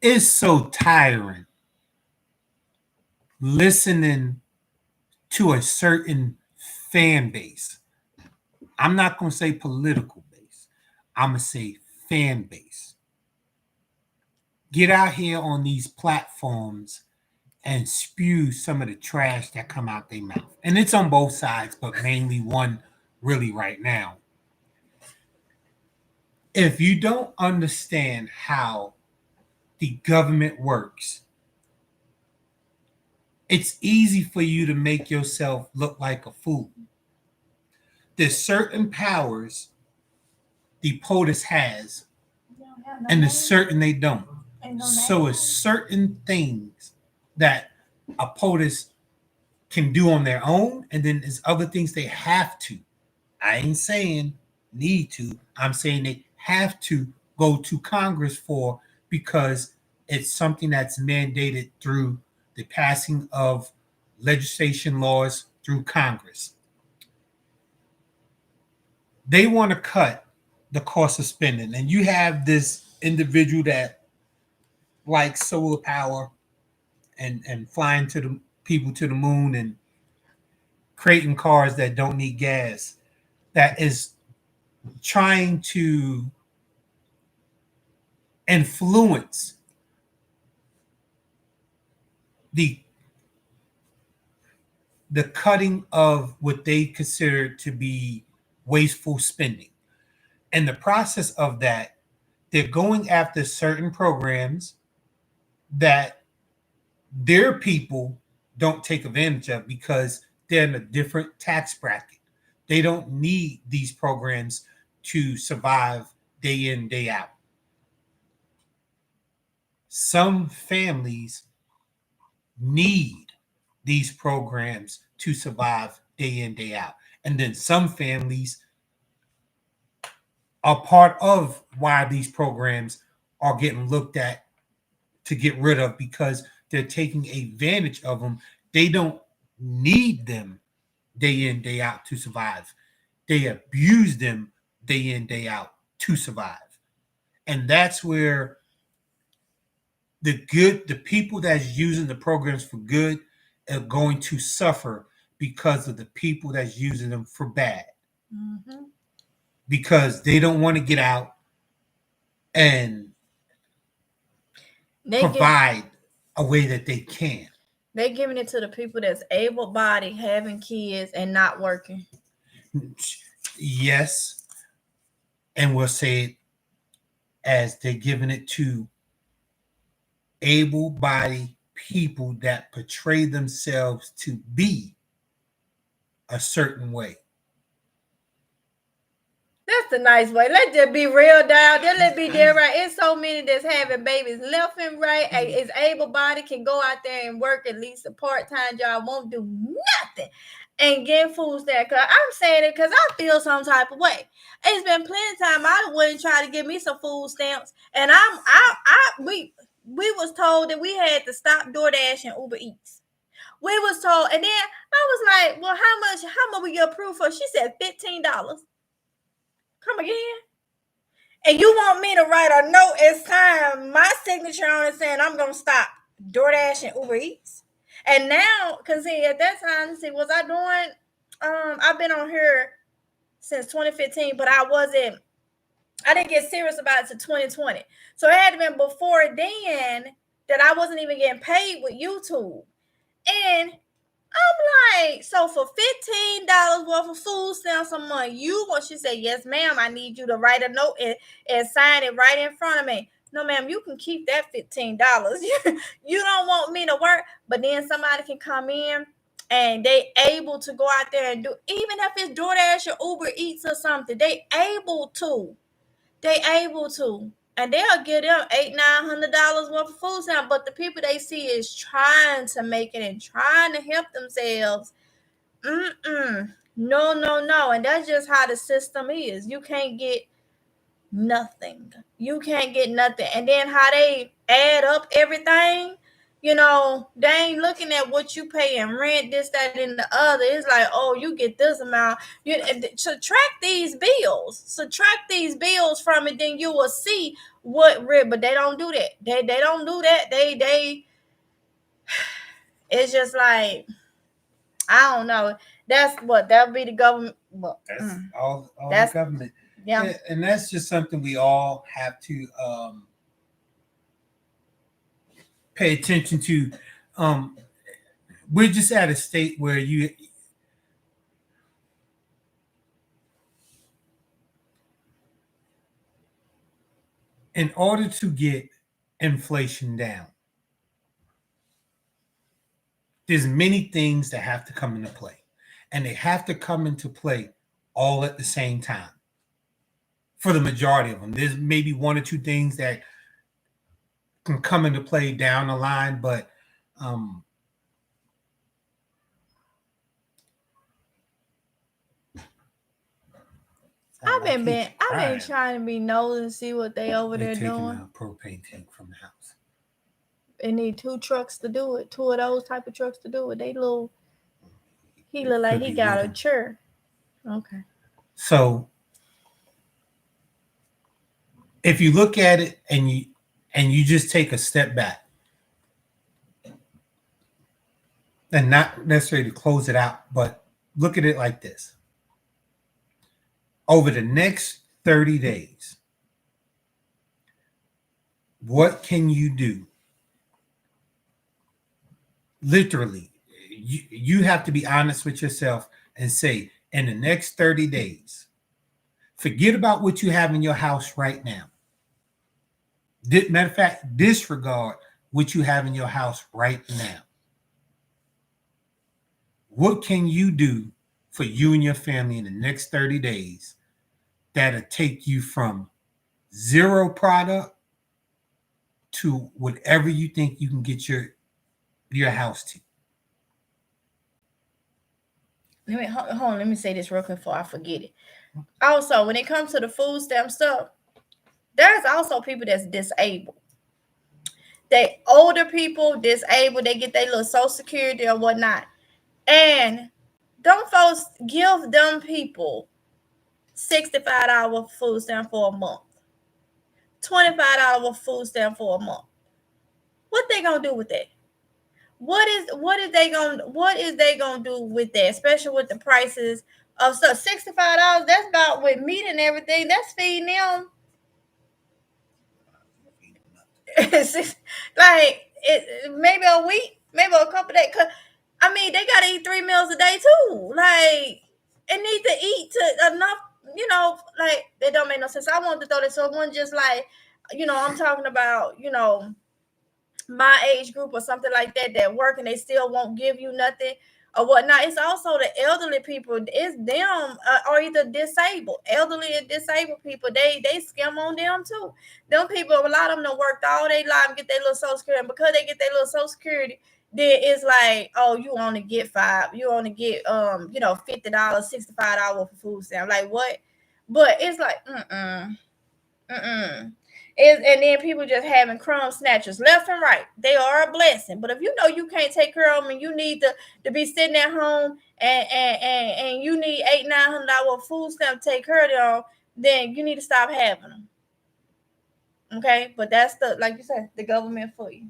It's so tiring listening to a certain fan base. I'm not gonna say political base. I'm gonna say fan base. Get out here on these platforms and spew some of the trash that come out their mouth. And it's on both sides, but mainly one really right now. If you don't understand how the government works, it's easy for you to make yourself look like a fool. There's certain powers the POTUS has, and there's certain they don't. So it's certain things that a POTUS can do on their own, and then there's other things they have to. I ain't saying need to. I'm saying they have to go to Congress for because it's something that's mandated through the passing of legislation laws through Congress. They want to cut the cost of spending, and you have this individual that likes solar power and flying to the people to the moon and creating cars that don't need gas, that is trying to influence the cutting of what they consider to be wasteful spending. In the process of that, they're going after certain programs that their people don't take advantage of because they're in a different tax bracket. They don't need these programs to survive day in, day out. Some families need these programs to survive day in, day out. And then some families are part of why these programs are getting looked at to get rid of because they're taking advantage of them. They don't need them day in, day out to survive. They abuse them day in, day out to survive. And that's where the people that's using the programs for good are going to suffer because of the people that's using them for bad. Mm-hmm. Because they don't want to get out and They give provide a way that they can. they giving it to the people that's able bodied, having kids, and not working. Yes, and we'll say it as they're giving it to able bodied people that portray themselves to be a certain way. That's the nice way. Let's just be real down there. Let's be there right. It's so many that's having babies left and right. Is able bodied, can go out there and work at least a part-time job, won't do nothing and get food stamps. Cause I'm saying it because I feel some type of way. It's been plenty of time I wouldn't try to get me some food stamps. And we was told that we had to stop DoorDash and Uber Eats. We was told, and then I was like, well, how much we get approved for? She said $15. Come again? And you want me to write a note and sign my signature on it saying I'm gonna stop DoorDash and Uber Eats? And now, cause see, at that time, see, was I doing? I've been on here since 2015, but I didn't get serious about it to 2020. So it had been before then that I wasn't even getting paid with YouTube. And I'm like, so for $15 worth of food stamps a month, you want? She said, yes, ma'am. I need you to write a note and sign it right in front of me. No, ma'am, you can keep that $15. You don't want me to work, but then somebody can come in and they able to go out there and do, even if it's DoorDash or Uber Eats or something, they able to. They able to. And they'll get them $800-900 worth of food stamp. But the people they see is trying to make it and trying to help themselves. No, no, no. And that's just how the system is. You can't get nothing. You can't get nothing. And then how they add up everything, they ain't looking at what you pay in rent, this, that, and the other. It's like, oh, you get this amount. Subtract these bills from it, then you will see what rent. But they don't do that. They don't do that. They it's just like, I don't know. That's what that'll be the government. Well, That's all that's the government. yeah. And that's just something we all have to pay attention to. We're just at a state where in order to get inflation down, there's many things that have to come into play, and they have to come into play all at the same time. For the majority of them, there's maybe one or two things that can come into play down the line, but I've been trying to be nosy and see what they over there taking doing. a propane tank from the house. They need 2 trucks to do it. 2 of those type of trucks to do it. He look like he got a chair. Okay. So if you look at it and you just take a step back and not necessarily to close it out, but look at it like this. Over the next 30 days, what can you do? Literally, you have to be honest with yourself and say, in the next 30 days, forget about what you have in your house right now. Matter of fact, disregard what you have in your house right now. What can you do for you and your family in the next 30 days that'll take you from zero product to whatever you think you can get your house to? Hold on, let me say this real quick before I forget it. Also, when it comes to the food stamp stuff, there's also people that's disabled. They older people, disabled, they get their little social security or whatnot. And don't folks give them people $65 food stamp for a month, $25 food stamp for a month. What they gonna do with that? What is they gonna do with that? Especially with the prices of stuff. $65. That's about with meat and everything. That's feeding them. Like it maybe a week, maybe a couple days. I mean, they gotta eat 3 meals a day too. Like it need to eat to enough. Like it don't make no sense. I wanted to throw this. So one just like, I'm talking about, my age group or something like that work and they still won't give you nothing or whatnot. It's also the elderly people. It's them or either disabled, elderly and disabled people. They scam on them too. Them people, a lot of them done worked all their life, get their little social security, and because they get their little social security, then it's like, oh, you only get you only get $50, $65 for food stamp. Like what? But it's like, Mm-mm. And then people just having crumb snatchers left and right. They are a blessing. But if you know you can't take care of them and you need to be sitting at home and you need $800-900 food stamp to take care of them, then you need to stop having them. Okay? But that's the, like you said, the government for you.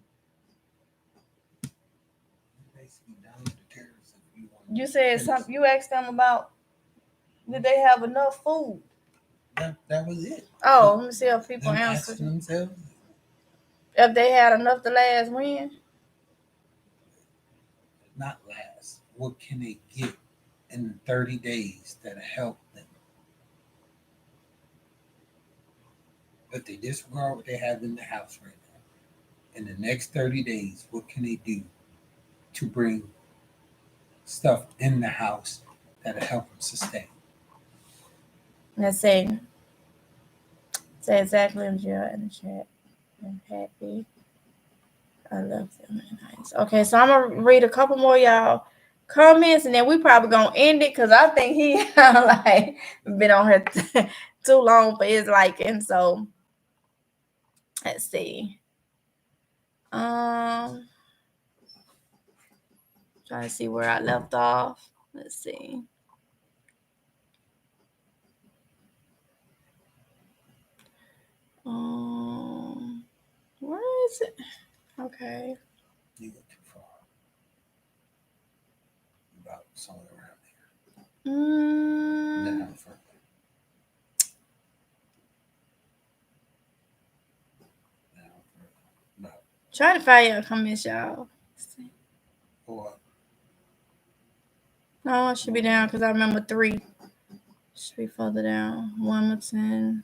You said something, you asked them about did they have enough food? That was it. Oh, let me see if people answer themselves if they had enough to last when. not last. What can they get in 30 days that'll help them? But they disregard what they have in the house right now. In the next 30 days, what can they do to bring stuff in the house that'll help them sustain? Let's see. Say exactly in the chat. I'm happy. I love them. Nice. Okay, so I'm gonna read a couple more y'all comments, and then we probably gonna end it because I think he like been on here too long for his liking. So let's see. Um, Trying to see where I left off. Let's see. Where is it? Okay. You go too far. About somewhere around Mm. here. Down further. Trying to find your comments, y'all. Or No, it should be down because I remember 3. Should be further down. 1 more 10.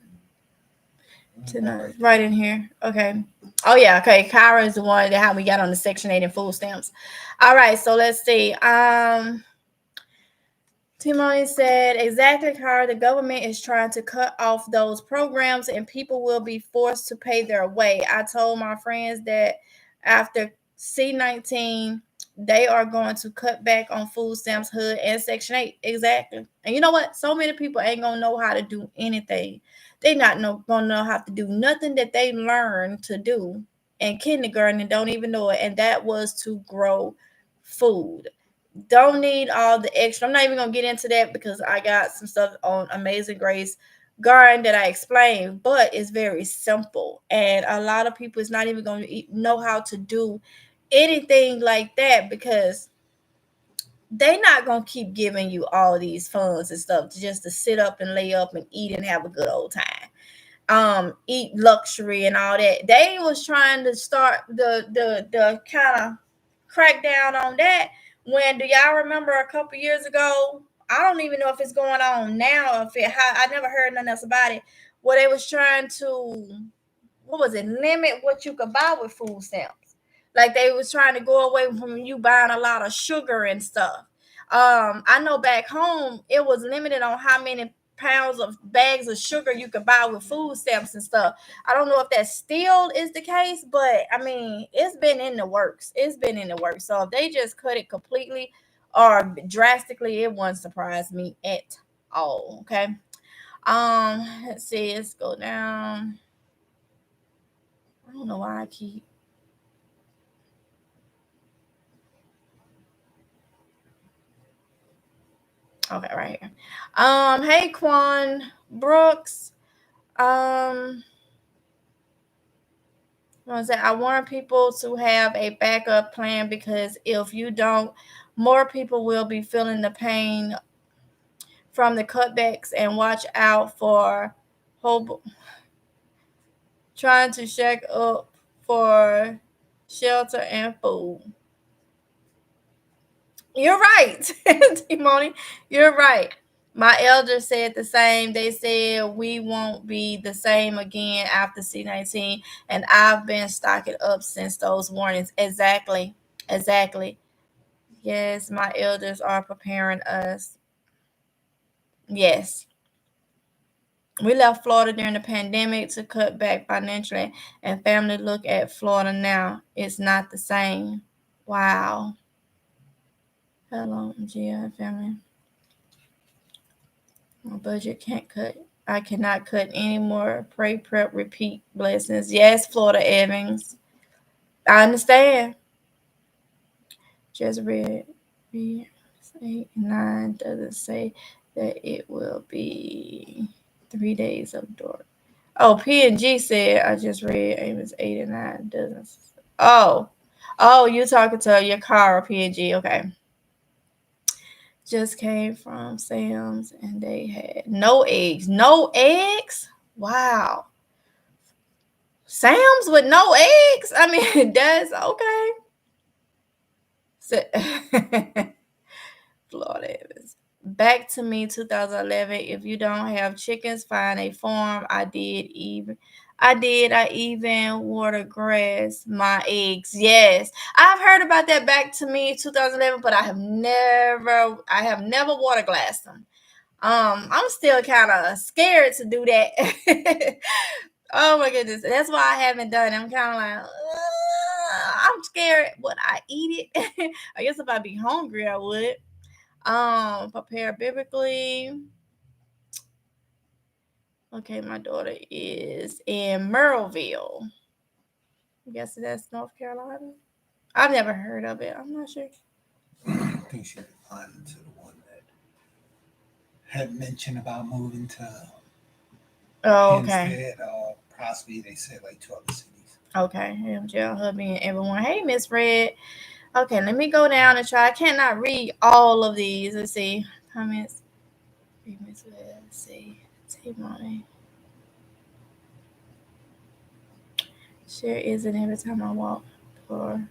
Right in here. Okay. Oh yeah. Okay. Kyra is the one that how we got on the Section 8 and food stamps. All right. So let's see. Timothy said, exactly, Kyra. The government is trying to cut off those programs and people will be forced to pay their way. I told my friends that after C-19, they are going to cut back on food stamps, HUD, and Section 8. Exactly. And you know what? So many people ain't going to know how to do anything. They not going to know how to do nothing that they learned to do in kindergarten and don't even know it. And that was to grow food. Don't need all the extra. I'm not even gonna get into that because I got some stuff on Amazing Grace Garden that I explained, but it's very simple, and a lot of people is not even gonna know how to do anything like that because they not gonna keep giving you all these funds and stuff just to sit up and lay up and eat and have a good old time. Eat luxury and all that. They was trying to start the kind of crack down on that. When do y'all remember a couple years ago? I don't even know if it's going on now. If it, I never heard nothing else about it. Where they was trying to, what was it? Limit what you could buy with food stamps. Like they was trying to go away from you buying a lot of sugar and stuff. I know back home it was limited on how many pounds of bags of sugar you could buy with food stamps and stuff. I don't know if that still is the case, but I mean, it's been in the works. It's been in the works. So if they just cut it completely or drastically, it wouldn't surprise me at all. Okay. Let's see, let's go down. I don't know why I keep Okay, right here. Hey Quan Brooks. Um, I want people to have a backup plan because if you don't, more people will be feeling the pain from the cutbacks and watch out for hope trying to shack up for shelter and food. You're right, Timoni. You're right. My elders said the same. They said we won't be the same again after C-19, and I've been stocking up since those warnings. Exactly. Exactly. Yes, my elders are preparing us. Yes. We left Florida during the pandemic to cut back financially, and family look at Florida now. It's not the same. Wow. Hello, Gia family. My budget can't cut. I cannot cut any more. Pray, prep, repeat. Blessings. Yes, Florida Evans. I understand. Just read 8 and 9 doesn't say that it will be 3 days of dark. Oh, P&G said I just read Amos 8 and 9 doesn't. Oh, you talking to your car or P&G? Okay. Just came from Sam's and they had no eggs. No eggs? Wow. Sam's with no eggs? I mean, that's okay. So, Florida Evans. Back to me 2011. If you don't have chickens, find a farm. I even water grass my eggs. Yes. I've heard about that back to me 2011, but I have never water glassed them. I'm still kind of scared to do that. Oh my goodness, that's why I haven't done it. I'm kind of like, I'm scared. Would I eat it? I guess if I'd be hungry, I would. Prepare biblically. Okay, my daughter is in Merrillville. I'm guessing that's North Carolina. I've never heard of it. I'm not sure. I think she replied to the one that had mentioned about moving to Oh, okay. Hempstead, possibly they said like 2 other cities. Okay. MJ, hubby, and everyone. Hey, Miss Red. Okay, let me go down and try. I cannot read all of these. Let's see. Comments. Let's see. T-Money. Share isn't or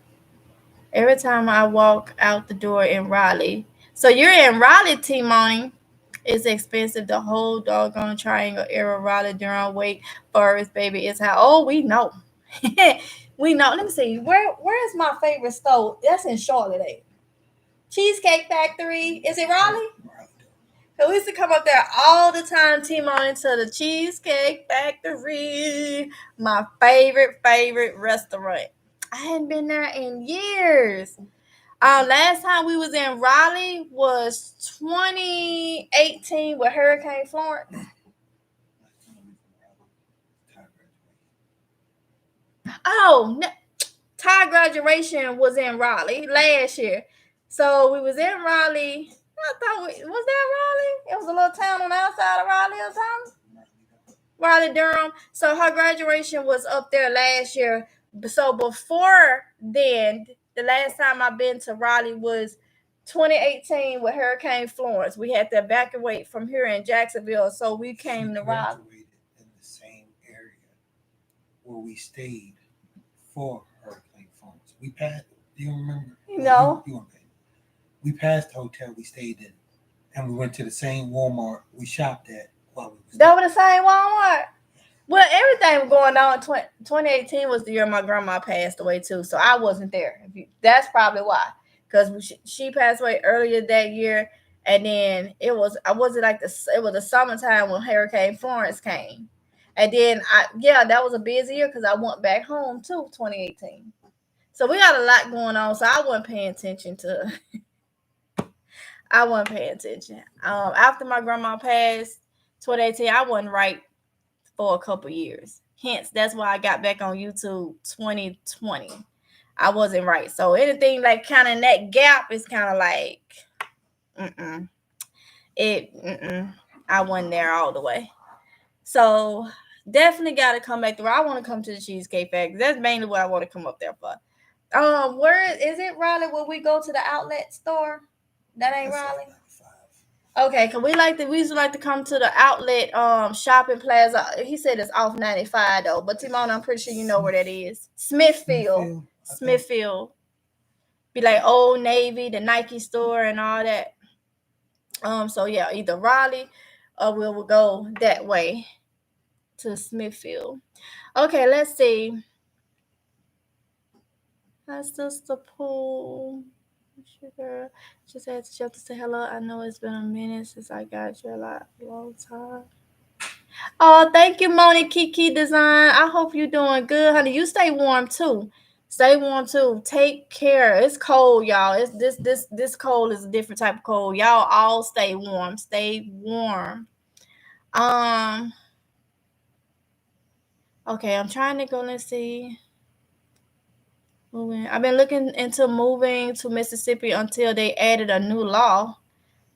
every time I walk out the door in Raleigh. So you're in Raleigh, T-Money. It's expensive. The whole doggone triangle area Raleigh Durham Wake Forest, baby. It's how we know. We know. Let me see. Where's my favorite store? That's in Charlotte. Cheesecake Factory. Is it Raleigh? So we used to come up there all the time, T-Money, to the Cheesecake Factory. My favorite restaurant. I hadn't been there in years. Last time we was in Raleigh was 2018 with Hurricane Florence. Oh, Ty graduation was in Raleigh last year. So we was in Raleigh. I thought was that Raleigh? It was a little town on the outside of Raleigh or something. Raleigh Durham. So her graduation was up there last year. So before then, the last time I've been to Raleigh was 2018 with Hurricane Florence. We had to evacuate from here in Jacksonville, so we came to Raleigh. In the same area where we stayed for Hurricane Florence. We passed. Do you remember? No. We passed the hotel we stayed in, and we went to the same Walmart we shopped at while we was there. That was the same Walmart. Well, everything was going on. 2018 was the year my grandma passed away too, so I wasn't there. That's probably why, because she passed away earlier that year, and then I wasn't like it was the summertime when Hurricane Florence came, and then that was a busy year because I went back home too, 2018. So we got a lot going on. So I wasn't paying attention to. I wasn't paying attention. After my grandma passed, 2018, I wasn't right for a couple years. Hence, that's why I got back on YouTube 2020. I wasn't right. So anything like kind of in that gap is kind of like, I wasn't there all the way. So definitely got to come back through. I want to come to the Cheesecake Factory. That's mainly what I want to come up there for. Where is it, Raleigh? Where we go to the outlet store? That ain't That's Raleigh. 95. Okay, cause we used to like to come to the outlet shopping plaza. He said it's off 95 though, but Timon, I'm pretty sure you know where that is. Smithfield. Smithfield, I think. Smithfield. Be like Old Navy, the Nike store and all that. So yeah, either Raleigh or we'll go that way to Smithfield. Okay, let's see. That's just the pool. Sugar. Just had to say hello. I know it's been a minute since I got you a long time. Oh, thank you, Moni Kiki Design. I hope you're doing good, honey. You stay warm too. Stay warm too. Take care. It's cold, y'all. It's this cold is a different type of cold. Y'all all stay warm. Stay warm. Um. Okay, I'm trying to go. Let's see. Moving. I've been looking into moving to Mississippi until they added a new law.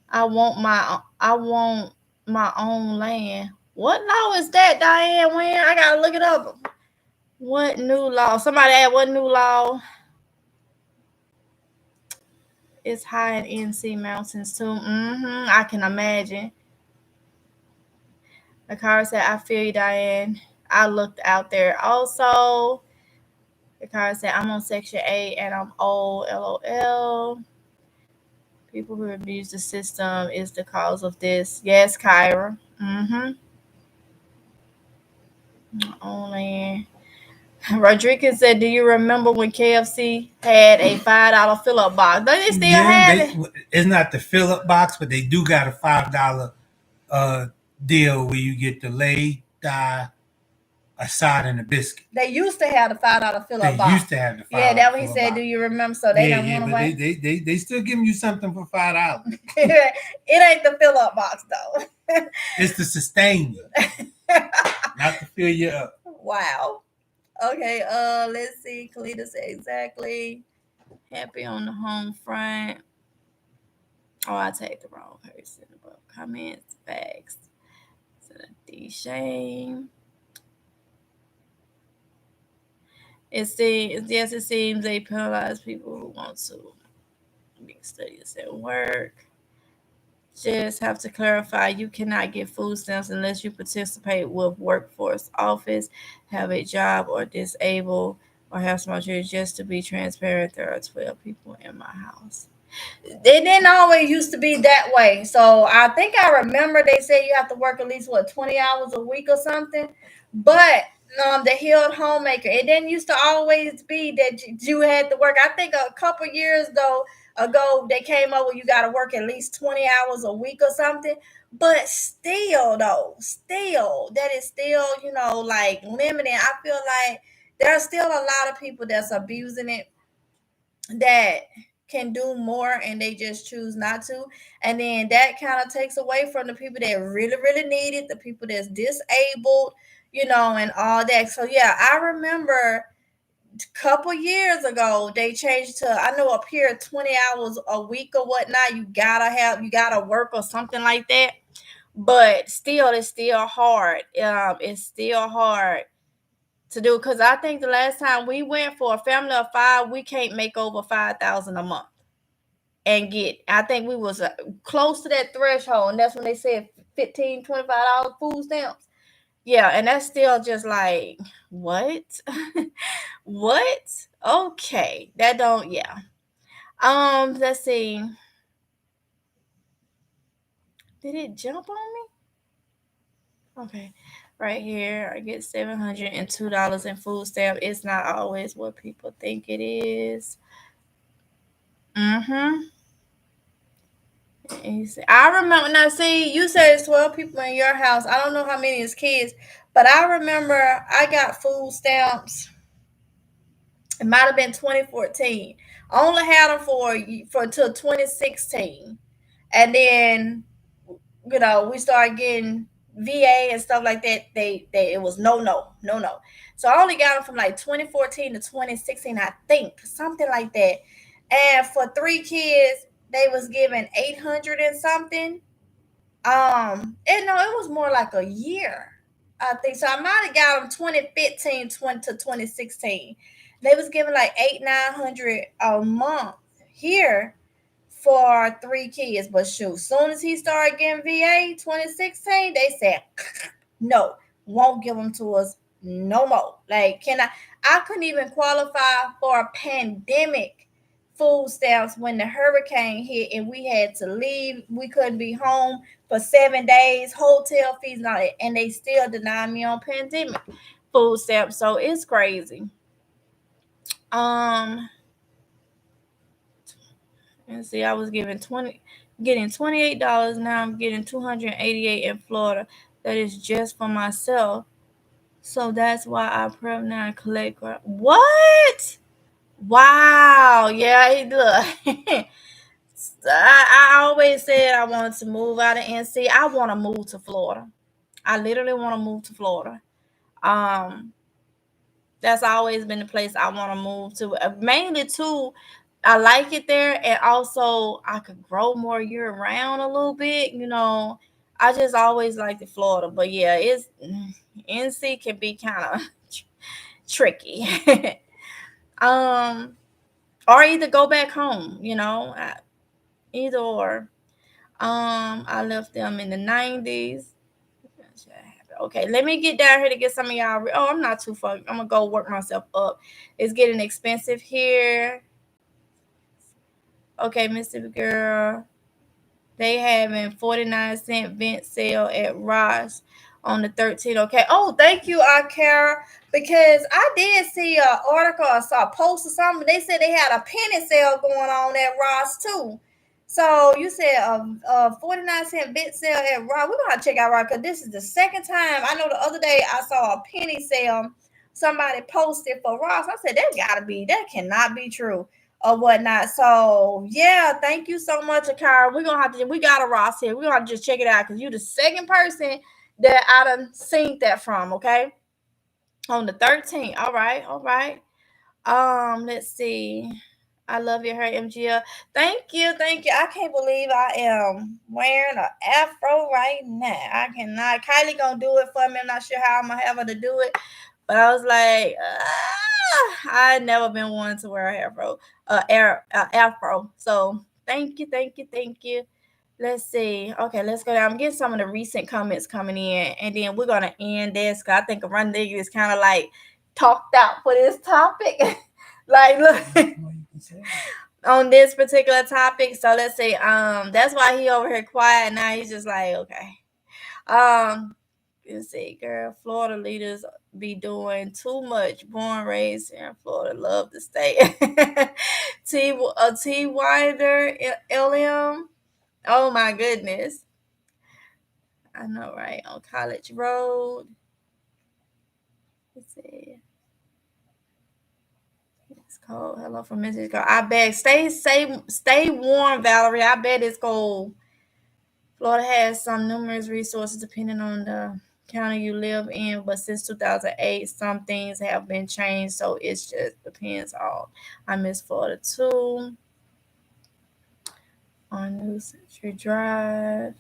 I want my own land. What law is that, Diane? When I gotta look it up. What new law? Somebody add what new law? It's high in NC mountains too. I can imagine. The car said, "I feel you, Diane." I looked out there also. The car said, "I'm on Section 8 and I'm old. LOL. People who abuse the system is the cause of this." Yes, Kyra. Only. Rodriguez said, "Do you remember when KFC had a $5 fill-up box? Do they still have it?" It's not the fill up box, but they do got a $5 uh deal where you get the lay die, a side, and a biscuit. They used to have the $5 fill-up They box. used to have the Yeah, that's what he $5 said. box. Do you remember? So they done went but away. they still giving you something for $5. It ain't the fill-up box though. It's to sustain you, not to fill you up. Wow. Okay. Let's see. Kalita said exactly. Happy on the home front. Oh, I take the wrong person. But comments, facts. D shame. It seems they penalize people who want to make studies at work. Just have to clarify, you cannot get food stamps unless you participate with workforce office, have a job, or disabled, or have small children. Just to be transparent, there are 12 people in my house. It didn't always used to be that way. So I think I remember they said you have to work at least 20 hours a week or something. But the healed homemaker, it didn't used to always be that you had to work. I think a couple years ago they came up with you got to work at least 20 hours a week or something. But still that is still like limiting. I feel like there's still a lot of people that's abusing it that can do more and they just choose not to, and then that kind of takes away from the people that really need it, the people that's disabled, and all that. So yeah, I remember a couple years ago they changed to, I know up here, 20 hours a week or whatnot. You gotta work or something like that, but still it's still hard. It's still hard to do, because I think the last time we went for a family of 5, we can't make over 5,000 a month and get. I think we was close to that threshold, and that's when they said $15-$25 food stamps. Yeah, and that's still just like what, what? Okay, that don't. Yeah. Let's see. Did it jump on me? Okay. Right here, I get $702 in food stamp. It's not always what people think it is. Mm-hmm. I remember. Now, see, you said it's 12 people in your house. I don't know how many is kids, but I remember I got food stamps. It might have been 2014. I only had them for until 2016, and then we started getting VA and stuff like that. They it was no. So I only got them from like 2014 to 2016, I think, something like that. And for 3 kids, they was given 800 and something. And no, it was more like a year. I think so. I might have got them 2015 to 2016. They was giving like 800-900 a month here for 3 kids. But shoot, soon as he started getting VA 2016, they said no, won't give them to us no more. Like, can I couldn't even qualify for a pandemic food stamps when the hurricane hit and we had to leave. We couldn't be home for 7 days, hotel fees and all that, and they still denied me on pandemic food stamps. So it's crazy. Um, and see, I was getting $28. Now I'm getting 288 in Florida. That is just for myself. So that's why I prep now and collect. What? Wow. Yeah, he look. I always said I wanted to move out of NC. I want to move to Florida. I literally want to move to Florida. Um, that's always been the place I want to move to. Mainly too, I like it there, and also I could grow more year round a little bit. I just always liked the Florida, but yeah, it's NC can be kind of tricky. um, or either go back home. Either or. I left them in the 90s. Okay, let me get down here to get some of y'all. Oh, I'm not too far. I'm gonna go work myself up. It's getting expensive here. Okay, Mississippi girl. They having 49-cent vent sale at Ross on the 13th. Okay. Oh, thank you, Kara, because I did see an article. I saw a post or something. They said they had a penny sale going on at Ross too. So you said a 49-cent vent sale at Ross. We're gonna check out Ross because this is the second time. I know the other day I saw a penny sale. Somebody posted for Ross. I said that cannot be true or whatnot. So yeah, thank you so much, Akara. We got a Ross here. We're gonna have to just check it out because you're the second person that I done seen that from. Okay, on the 13th. All right, all right. Let's see. I love your hair, MGL. Thank you, thank you. I can't believe I am wearing an afro right now. I cannot. Kylie gonna do it for me. I'm not sure how I'm gonna have her to do it, but I was like, I never been wanting to wear a afro. So thank you, thank you, thank you. Let's see. Okay, let's go down. I'm getting some of the recent comments coming in, and then we're gonna end this. Cause I think Run Nigga is kind of like talked out for this topic. Like, look. On this particular topic. So let's see. That's why he over here quiet now. He's just like, okay. Um, let's see, girl. Florida leaders be doing too much. Born raised here in Florida, love the state. T Wider LM. Oh my goodness. I know, right? On College Road. Let's see. It's cold. Hello from Mexico. I bet. Stay warm, Valerie. I bet it's cold. Florida has some numerous resources depending on the county you live in, but since 2008, some things have been changed, so it just depends on. I miss Florida too. On New Century Drive.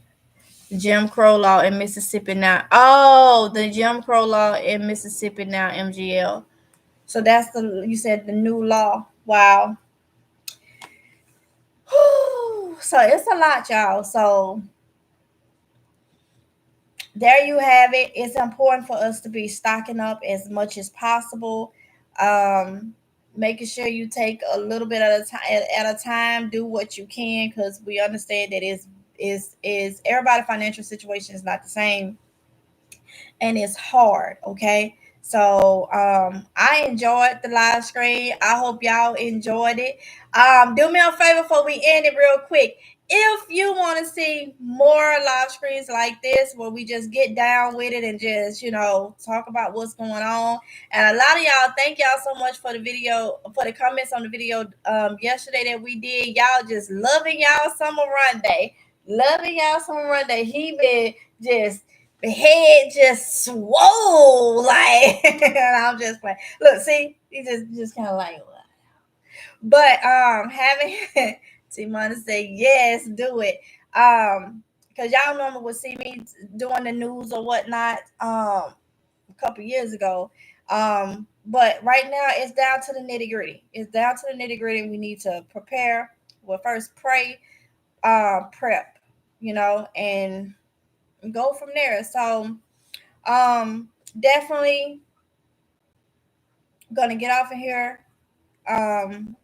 Jim Crow law in Mississippi now. Oh, the Jim Crow law in Mississippi now, MGL. So that's you said the new law. Wow. So it's a lot, y'all. So there you have it. It's important for us to be stocking up as much as possible. Um, Making sure you take a little bit at a time. Do what you can because we understand that is everybody's financial situation is not the same and it's hard. Okay. So I enjoyed the live stream. I hope y'all enjoyed it. Do me a favor before we end it real quick. If you want to see more live streams like this where we just get down with it and just, talk about what's going on. And a lot of y'all, thank y'all so much for the video, for the comments on the video yesterday that we did. Y'all just loving y'all Summer Run Day. Loving y'all Summer Run Day. He been just the head just swole like and I'm just like, look, see, he just kind of like what? But having Timon say yes, do it. because y'all normally would see me doing the news or whatnot a couple years ago. But right now it's down to the nitty gritty. It's down to the nitty gritty. We need to prepare. Well, first pray, prep, and go from there. So definitely gonna get off of here.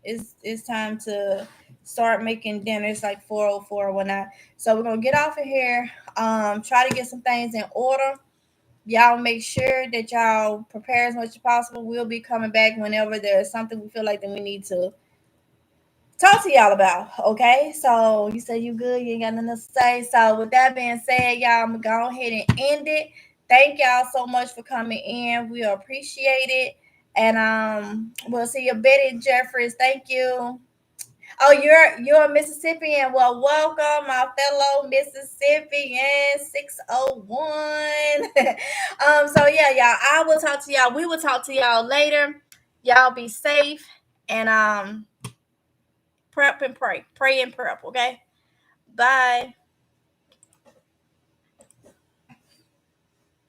It's time to start making dinner. It's like 4:04 or whatnot. So we're gonna get off of here. Try to get some things in order. Y'all make sure that y'all prepare as much as possible. We'll be coming back whenever there's something we feel like that we need to talk to y'all about. Okay, so you say you good, you ain't got nothing else to say. So with that being said, y'all, I'm gonna go ahead and end it. Thank y'all so much for coming in. We appreciate it. And we'll see you, Betty Jeffries. Thank you. Oh, you're a Mississippian. Well, welcome, my fellow Mississippian 601. So yeah, y'all. I will talk to y'all. We will talk to y'all later. Y'all be safe and prep and pray. Pray and prep, okay? Bye.